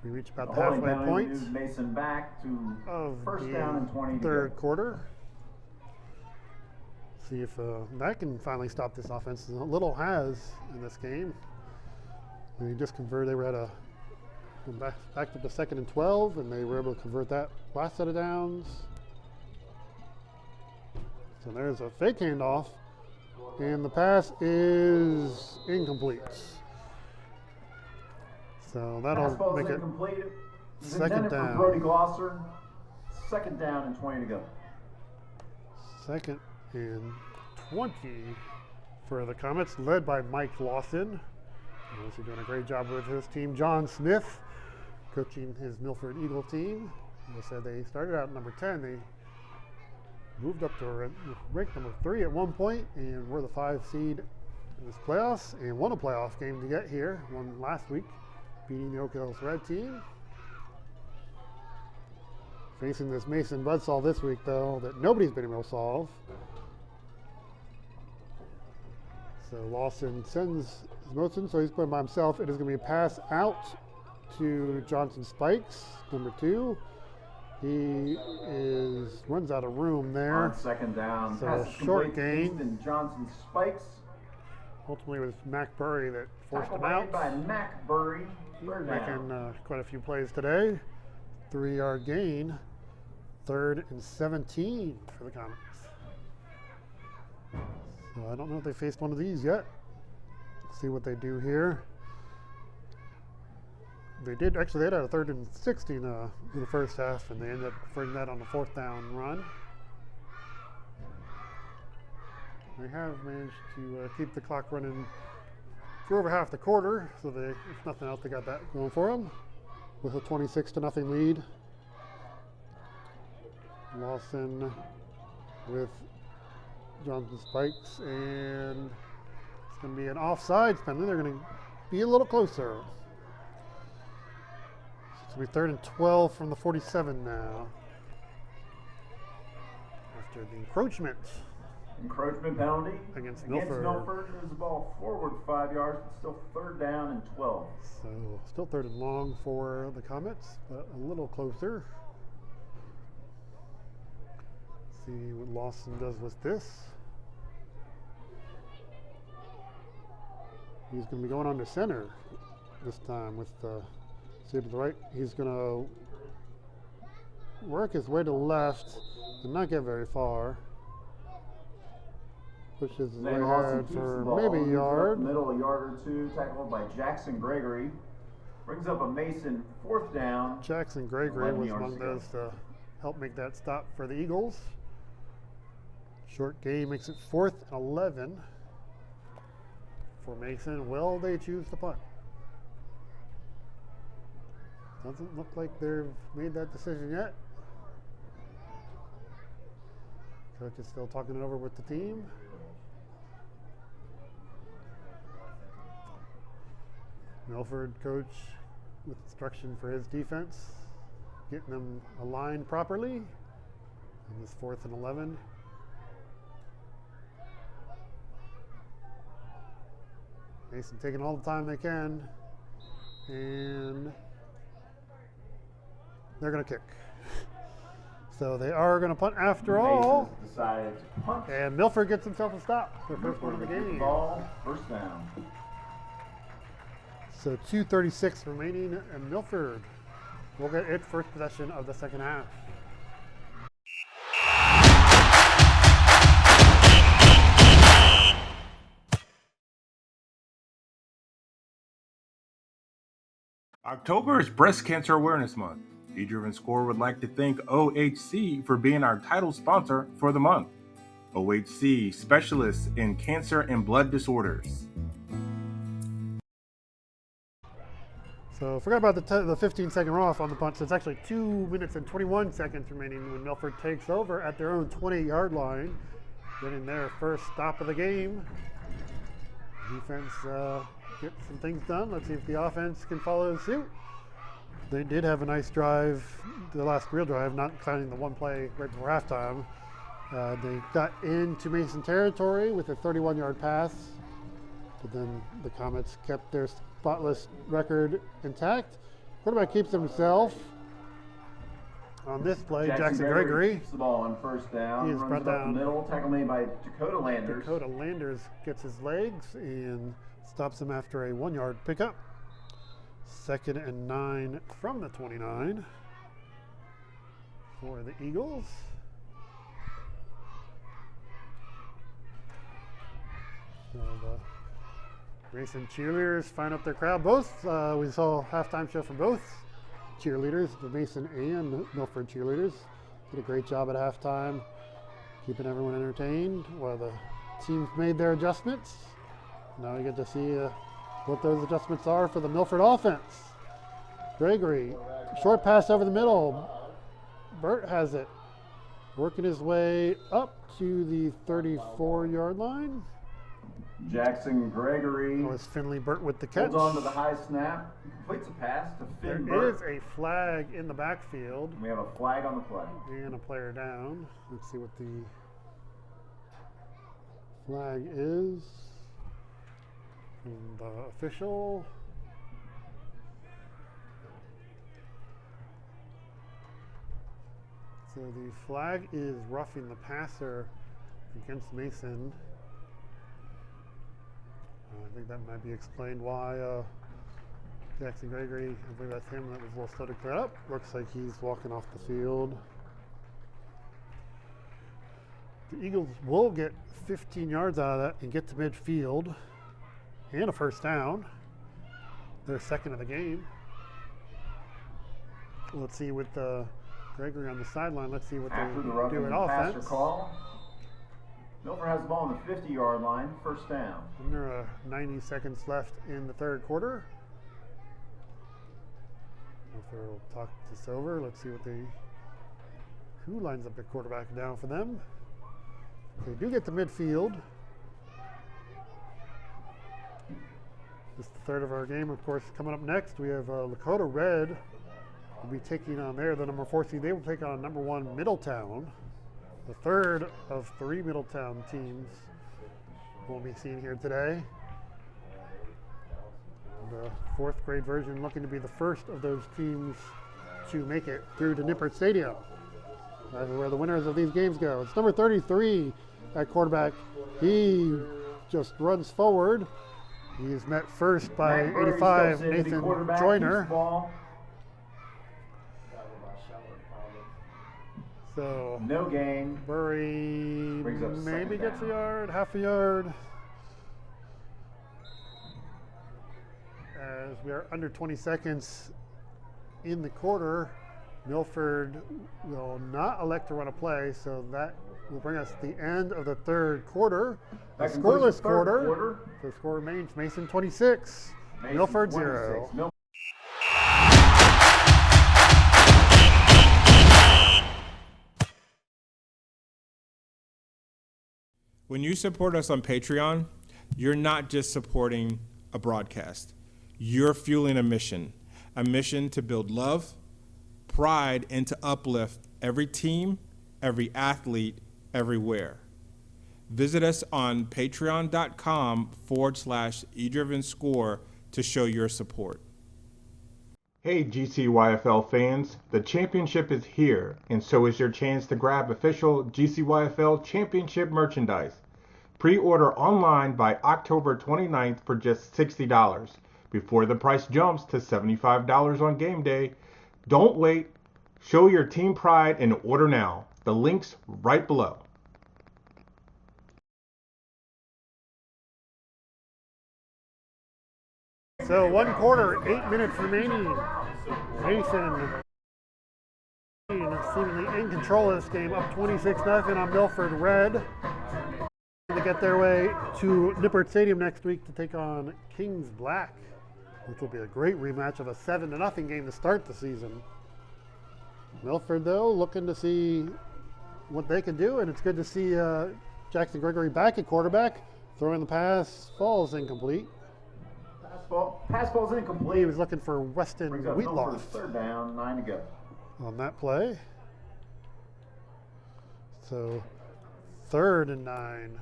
We reach about the halfway point Moves Mason back to of first the down and 20 to 3rd go. quarter. See if that can finally stop this offense. Little has in this game. They just converted. They were at a back to the 2nd and 12, and they were able to convert that last set of downs. So there's a fake handoff, and the pass is incomplete. So that'll Pass ball's make it incomplete. It's 2nd intended down. for Brody Glosser. 2nd down and 20 to go. 2nd and 20 for the Comets, led by Mike Lawson. He's doing a great job with his team. John Smith coaching his Milford Eagle team. They said they started out at number 10. They moved up to ranked number 3 at one point, and were the 5 seed in this playoffs, and won a playoff game to get here. Won last week, beating the Oak Hills Red team. Facing this Mason buzzsaw this week, though, that nobody's been able to solve. So Lawson sends his motion, so he's playing by himself. It is going to be a pass out to Johnson Spikes, number 2. He runs out of room there. On 2nd down, So pass is short complete to gain. Kingston Johnson Spikes. Ultimately, it was Mac Burry that forced Tackle him out. made by Mac Burry. He's 3rd making down. quite a few plays today. 3-yard gain. 3rd and 17 for the Comets. So I don't know if they faced one of these yet. Let's see what they do here. They did actually. They had a 3rd and 16 in the first half, and they ended up converting that on the 4th down run. They have managed to keep the clock running for over half the quarter, so they, if nothing else, they got that going for them with a 26-0 lead. Lawson with Johnson spikes, and it's going to be an offsides penalty. They're going to be a little closer. It's going to be 3rd and 12 from the 47 now. After the encroachment. Encroachment penalty against Milford. Moves the ball forward 5 yards, but still 3rd down and 12. So still 3rd and long for the Comets, but a little closer. See what Lawson does with this. He's going to be going on to center this time with see to the right. He's going to work his way to left and not get very far. Pushes his way ahead for maybe a yard. Middle, a yard or two, tackled by Jackson Gregory. Brings up a Mason 4th down. Jackson Gregory was among those to help make that stop for the Eagles. Short gain makes it 4th and 11 for Mason. Will they choose the punt? Doesn't look like they've made that decision yet. Coach is still talking it over with the team. Milford coach with instruction for his defense, getting them aligned properly on this 4th and 11. Mason taking all the time they can, and they're going to kick. So they are going to punt after all. Decided to punt. And Milford gets himself a stop. Their first one of the game. Ball, 1st down. So 2:36 remaining, and Milford will get its first possession of the second half. October is Breast Cancer Awareness Month. eDriven Score would like to thank OHC for being our title sponsor for the month. OHC, specialists in cancer and blood disorders. So forgot about the 15-second runoff on the punt. So it's actually 2 minutes and 21 seconds remaining when Milford takes over at their own 20-yard line, getting their first stop of the game. Defense gets some things done. Let's see if the offense can follow suit. They did have a nice drive, the last real drive, not counting the one play right before halftime. They got into Mason territory with a 31-yard pass, but then the Comets kept their spotless record intact. Quarterback keeps himself. On this play, Jackson Gregory keeps the ball on 1st down. He is brought down. The middle, tackle made by Dakota Landers. Dakota Landers gets his legs and stops him after a 1-yard pickup. 2nd and 9 from the 29 for the Eagles. So the Mason cheerleaders find up their crowd. Both, we saw a halftime show from both cheerleaders, the Mason and Milford cheerleaders. Did a great job at halftime, keeping everyone entertained while the teams made their adjustments. Now we get to see what those adjustments are for the Milford offense. Gregory, short pass over the middle. Burt has it, working his way up to the 34-yard line. Jackson Gregory. It was Finley Burt with the catch. Holds on to the high snap. Completes a pass to Finn Burt. There is a flag in the backfield. We have a flag on the play. And a player down. Let's see what the flag is from the official. So the flag is roughing the passer against Mason. I think that might be explained why Jackson Gregory, I believe that's him that was a little slow to clear up. Looks like he's walking off the field. The Eagles will get 15 yards out of that and get to midfield and a first down. Their second of the game. Let's see with Gregory on the sideline. Let's see what After they the roughing do at passer offense. call, Milford has the ball on the 50-yard line, first down. Under 90 seconds left in the third quarter. Milford will talk this over. Let's see who lines up the quarterback down for them. They do get to midfield. This is the third of our game. Of course, coming up next, we have Lakota Red will be taking on the number 4 seed. They will take on number 1 Middletown. The third of 3 Middletown teams we'll be seeing here today. The 4th grade version looking to be the first of those teams to make it through to Nippert Stadium. That's where the winners of these games go. It's number 33 at quarterback. He just runs forward. He's met first by 85 Nathan Joyner. So no gain. Burry maybe gets a yard, half a yard. As we are under 20 seconds in the quarter, Milford will not elect to run a play, so that will bring us to the end of the third quarter. The scoreless quarter. The score remains Mason 26, Milford 0. When you support us on Patreon, you're not just supporting a broadcast. You're fueling a mission to build love, pride, and to uplift every team, every athlete, everywhere. Visit us on patreon.com/eDriven Score to show your support. Hey GCYFL fans, the championship is here, and so is your chance to grab official GCYFL championship merchandise. Pre-order online by October 29th for just $60, before the price jumps to $75 on game day. Don't wait, show your team pride and order now. The link's right below. So 1 quarter, 8 minutes remaining. Mason seemingly in control of this game, up 26-0 on Milford Red. To get their way to Nippert Stadium next week to take on Kings Black, which will be a great rematch of a 7-0 game to start the season. Milford, though, looking to see what they can do, and it's good to see Jackson Gregory back at quarterback. Throwing the pass, falls incomplete. Pass ball's incomplete. He was looking for Weston Wheatloff. Third down, 9 to go. On that play. So 3rd and 9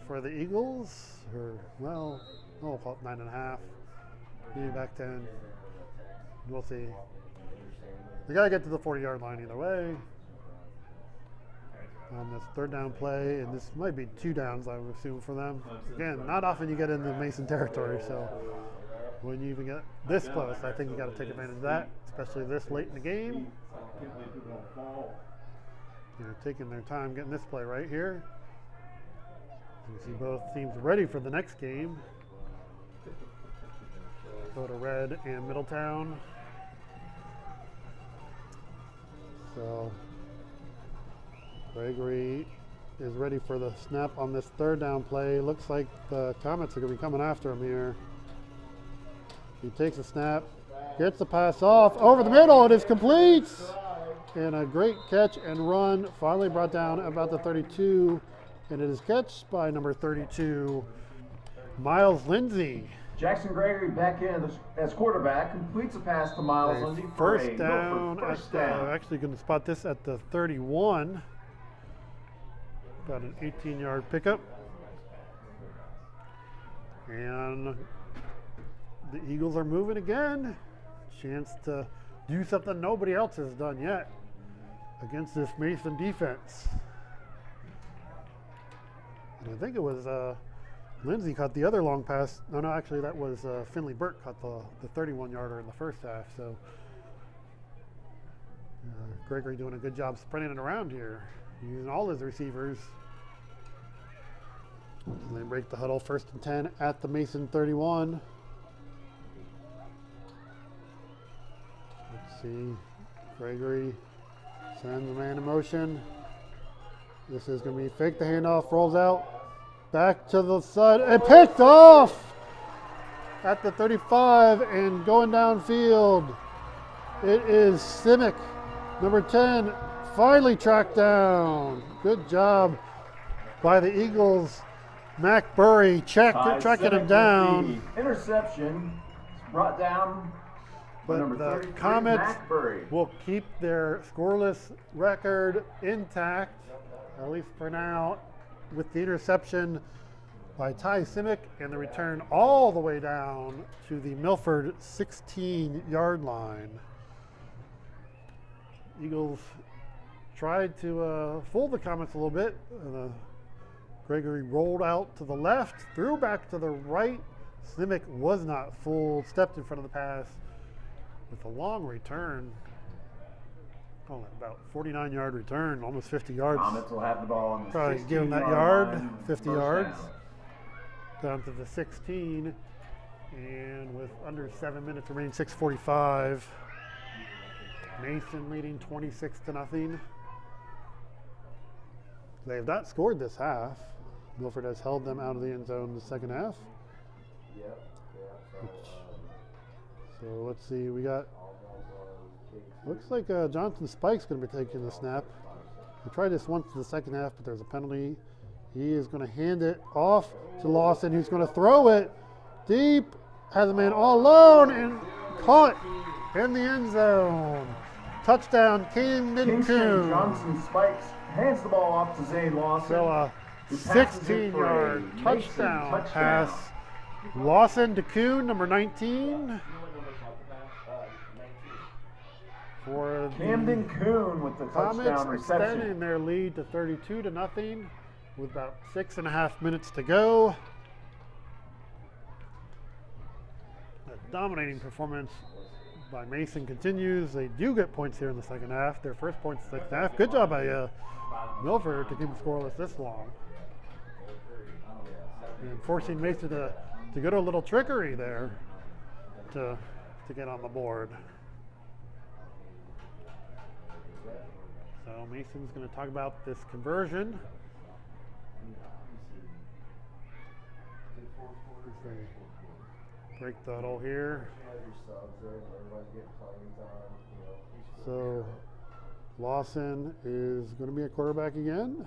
for the Eagles. Or, well, we'll call it 9.5. Maybe back 10. We'll see. They got to get to the 40-yard line either way. On this 3rd down play, and this might be 2 downs, I would assume, for them. Again, not often you get into Mason territory, so when you even get this close, I think you got to take advantage of that, especially this late in the game. They're taking their time getting this play right here. You see both teams ready for the next game. Go to Red and Middletown. So Gregory is ready for the snap on this 3rd down play. Looks like the Comets are going to be coming after him here. He takes a snap, gets the pass off, over the middle, it is complete! And a great catch and run, finally brought down about the 32, and it is catched by number 32, Miles Lindsay. Jackson Gregory back in as quarterback, completes a pass to Miles Lindsay for first down. Actually going to spot this at the 31. Got an 18-yard pickup. And the Eagles are moving again. Chance to do something nobody else has done yet against this Mason defense. And I think it was Lindsey caught the other long pass. No, actually that was Finley Burke caught the 31-yarder in the first half. So Gregory doing a good job spreading it around here, using all his receivers. And they break the huddle, 1st and 10 at the Mason 31. Let's see, Gregory sends the man in motion. This is going to be fake the handoff, rolls out, back to the side, and picked off at the 35 and going downfield. It is Simic, number 10, finally tracked down. Good job by the Eagles. Mac Burry tracking him down. Interception brought down. But the Comets will keep their scoreless record intact, at least for now, with the interception by Ty Simic and the return all the way down to the Milford 16-yard line. Eagles tried to fool the Comets a little bit. Gregory rolled out to the left, threw back to the right. Simic was not fooled, stepped in front of the pass with a long return. Oh, about 49-yard return, almost 50 yards. Comets will have the ball on the probably give him that yard, 50 yards. Down to the 16, and with under 7 minutes remaining, 6:45. Mason leading 26-0. They have not scored this half. Milford has held them out of the end zone in the second half. So let's see, we got, looks like Johnson Spike's going to be taking the snap. We tried this once in the second half, but there's a penalty. He is going to hand it off to Lawson, who's going to throw it deep, has a man all alone, and caught in the end zone. Touchdown, Camden Coon. Johnson Spikes hands the ball off to Zane Lawson. So a 16-yard touchdown pass. Lawson to Coon, number 19. For Camden Coon with the touchdown reception. Extending their lead to 32-0 with about 6.5 minutes to go. A dominating performance by Mason continues. They do get points here in the second half. Their first points in the second half. Good job by Milford to keep the scoreless this long. And forcing Mason to go to a little trickery there to get on the board. So Mason's going to talk about this conversion. Break the huddle here. So Lawson is going to be a quarterback again.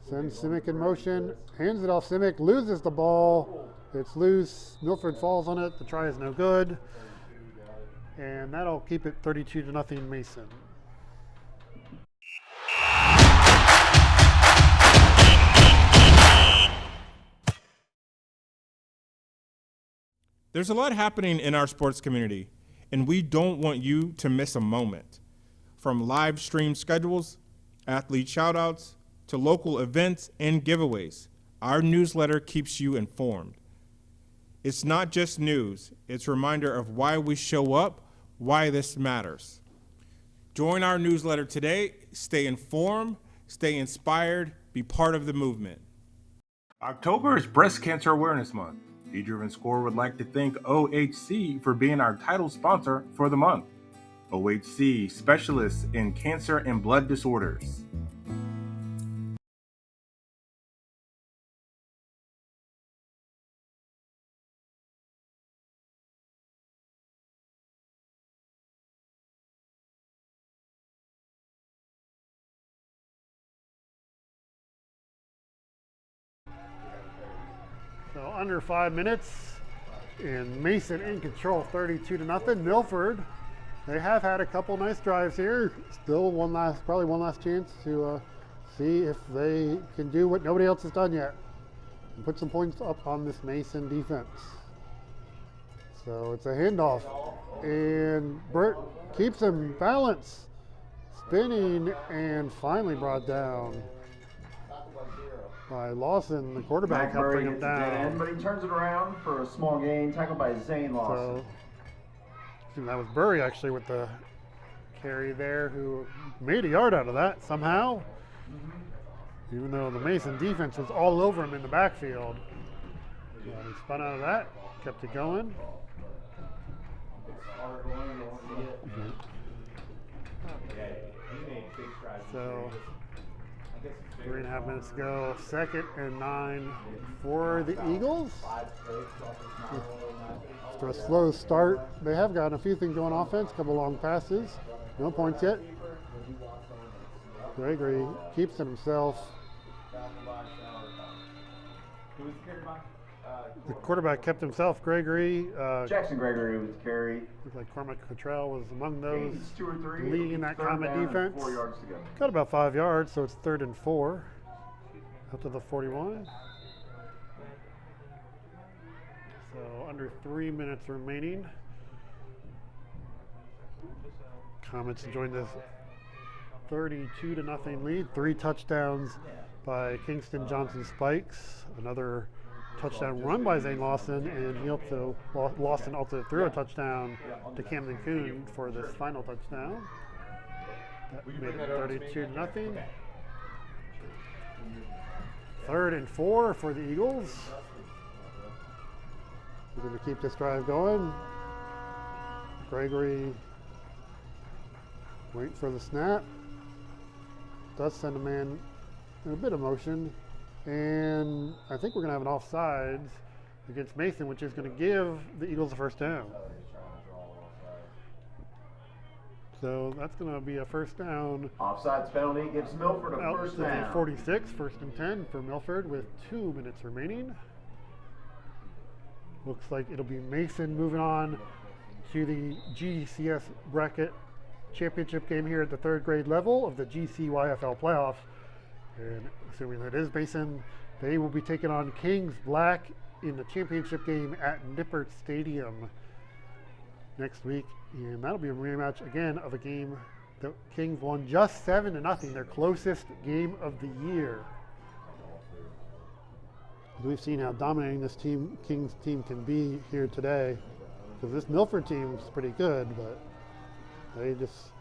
Sends Simic in motion, hands it off. Simic loses the ball. It's loose. Milford falls on it. The try is no good. And that'll keep it 32-0 Mason. There's a lot happening in our sports community, and we don't want you to miss a moment. From live stream schedules, athlete shoutouts, to local events and giveaways, our newsletter keeps you informed. It's not just news, it's a reminder of why we show up, why this matters. Join our newsletter today, stay informed, stay inspired, be part of the movement. October is Breast Cancer Awareness Month. eDriven Score would like to thank OHC for being our title sponsor for the month. OHC, specialists in cancer and blood disorders. So under 5 minutes, and Mason in control, 32-0. Milford, they have had a couple nice drives here. Still probably one last chance to see if they can do what nobody else has done yet and put some points up on this Mason defense. So it's a handoff, and Burt keeps him balanced, spinning, and finally brought down. by Lawson. The quarterback helped McBurry bring him hits a dead end, down. but he turns it around for a small gain, tackled by Zane Lawson. So I think that was Burry actually with the carry there, who made a yard out of that somehow. Even though the Mason defense was all over him in the backfield. He spun out of that, kept it going. So 3.5 minutes to go. 2nd and 9 for the Eagles. After a slow start, they have gotten a few things going offense, a couple long passes. No points yet. Gregory keeps it himself. The quarterback kept himself, Gregory. Jackson Gregory with the carry. Looks like Cormac Cottrell was among those Gains 2 or 3. leading that Third Comet down and defense. 4 yards to go. Got about 5 yards, so it's 3rd and 4. Up to the 41. So under 3 minutes remaining. Comets joined this 32-0 lead. 3 touchdowns by Kingston Johnson Spikes. Another touchdown run by Zane Lawson, and Lawson also threw a touchdown to Camden Kuhn for this final touchdown. That made it 32-0. 3rd and 4 for the Eagles. We're going to keep this drive going. Gregory wait for the snap. Does send a man in a bit of motion. And I think we're going to have an offsides against Mason, which is going to give the Eagles a first down. So that's going to be a first down. Offsides penalty gives Milford a Out first to the down. 46, 1st and 10 for Milford with 2 minutes remaining. Looks like it'll be Mason moving on to the GCS bracket championship game here at the 3rd grade level of the GCYFL playoffs. And assuming that is Mason, they will be taking on Kings Black in the championship game at Nippert Stadium next week. And that'll be a rematch again of a game that Kings won just 7-0, their closest game of the year. We've seen how dominating this team, Kings team, can be here today. Because this Milford team is pretty good, but they just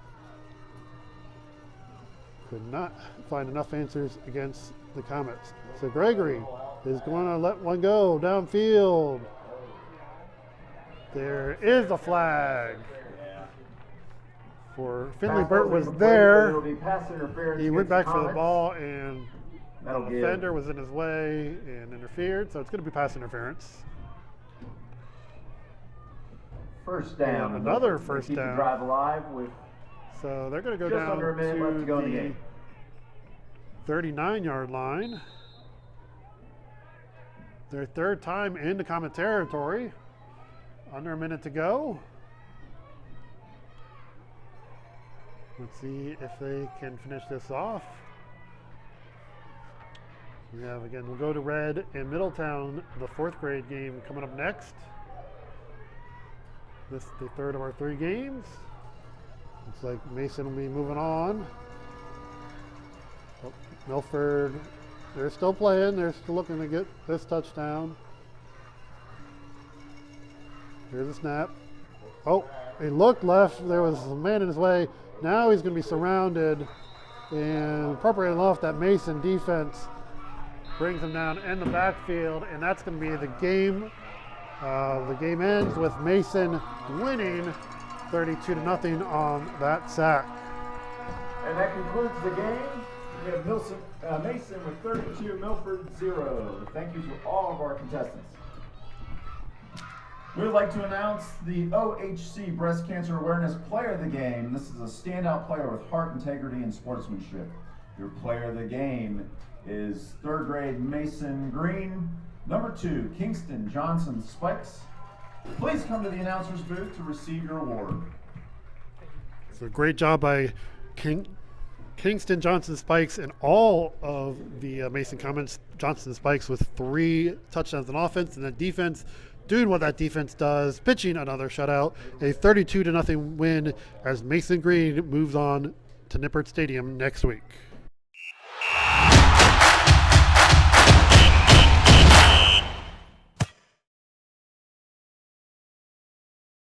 could not find enough answers against the Comets. So Gregory is going to let one go downfield. There is a flag. For Finley Burt was there. He went back for the ball, and the defender was in his way and interfered, so it's going to be pass interference. First down. And another first keep down. The drive alive with so they're going to go just down under a minute left to go in the the game. 39-yard line. Their 3rd time in the Comet territory. Under a minute to go. Let's see if they can finish this off. We have, again, we'll go to Red and Middletown, the 4th grade game coming up next. This is the 3rd of our 3 games. Looks like Mason will be moving on. Oh, Milford, they're still playing. They're still looking to get this touchdown. Here's a snap. Oh, he looked left. There was a man in his way. Now he's going to be surrounded. And appropriate enough, that Mason defense brings him down in the backfield. And that's going to be the game. The game ends with Mason winning 32-0 on that sack. And that concludes the game. We have Mason with 32, Milford 0. Thank you to all of our contestants. We would like to announce the OHC Breast Cancer Awareness Player of the Game. This is a standout player with heart, integrity, and sportsmanship. Your player of the game is 3rd grade Mason Green. Number 2, Kingston Johnson Spikes. Please come to the announcer's booth to receive your award. So great job by Kingston Johnson Spikes and all of the Mason Comets. Johnson Spikes with 3 touchdowns on offense, and the defense doing what that defense does, pitching another shutout. A 32-0 win as Mason Green moves on to Nippert Stadium next week.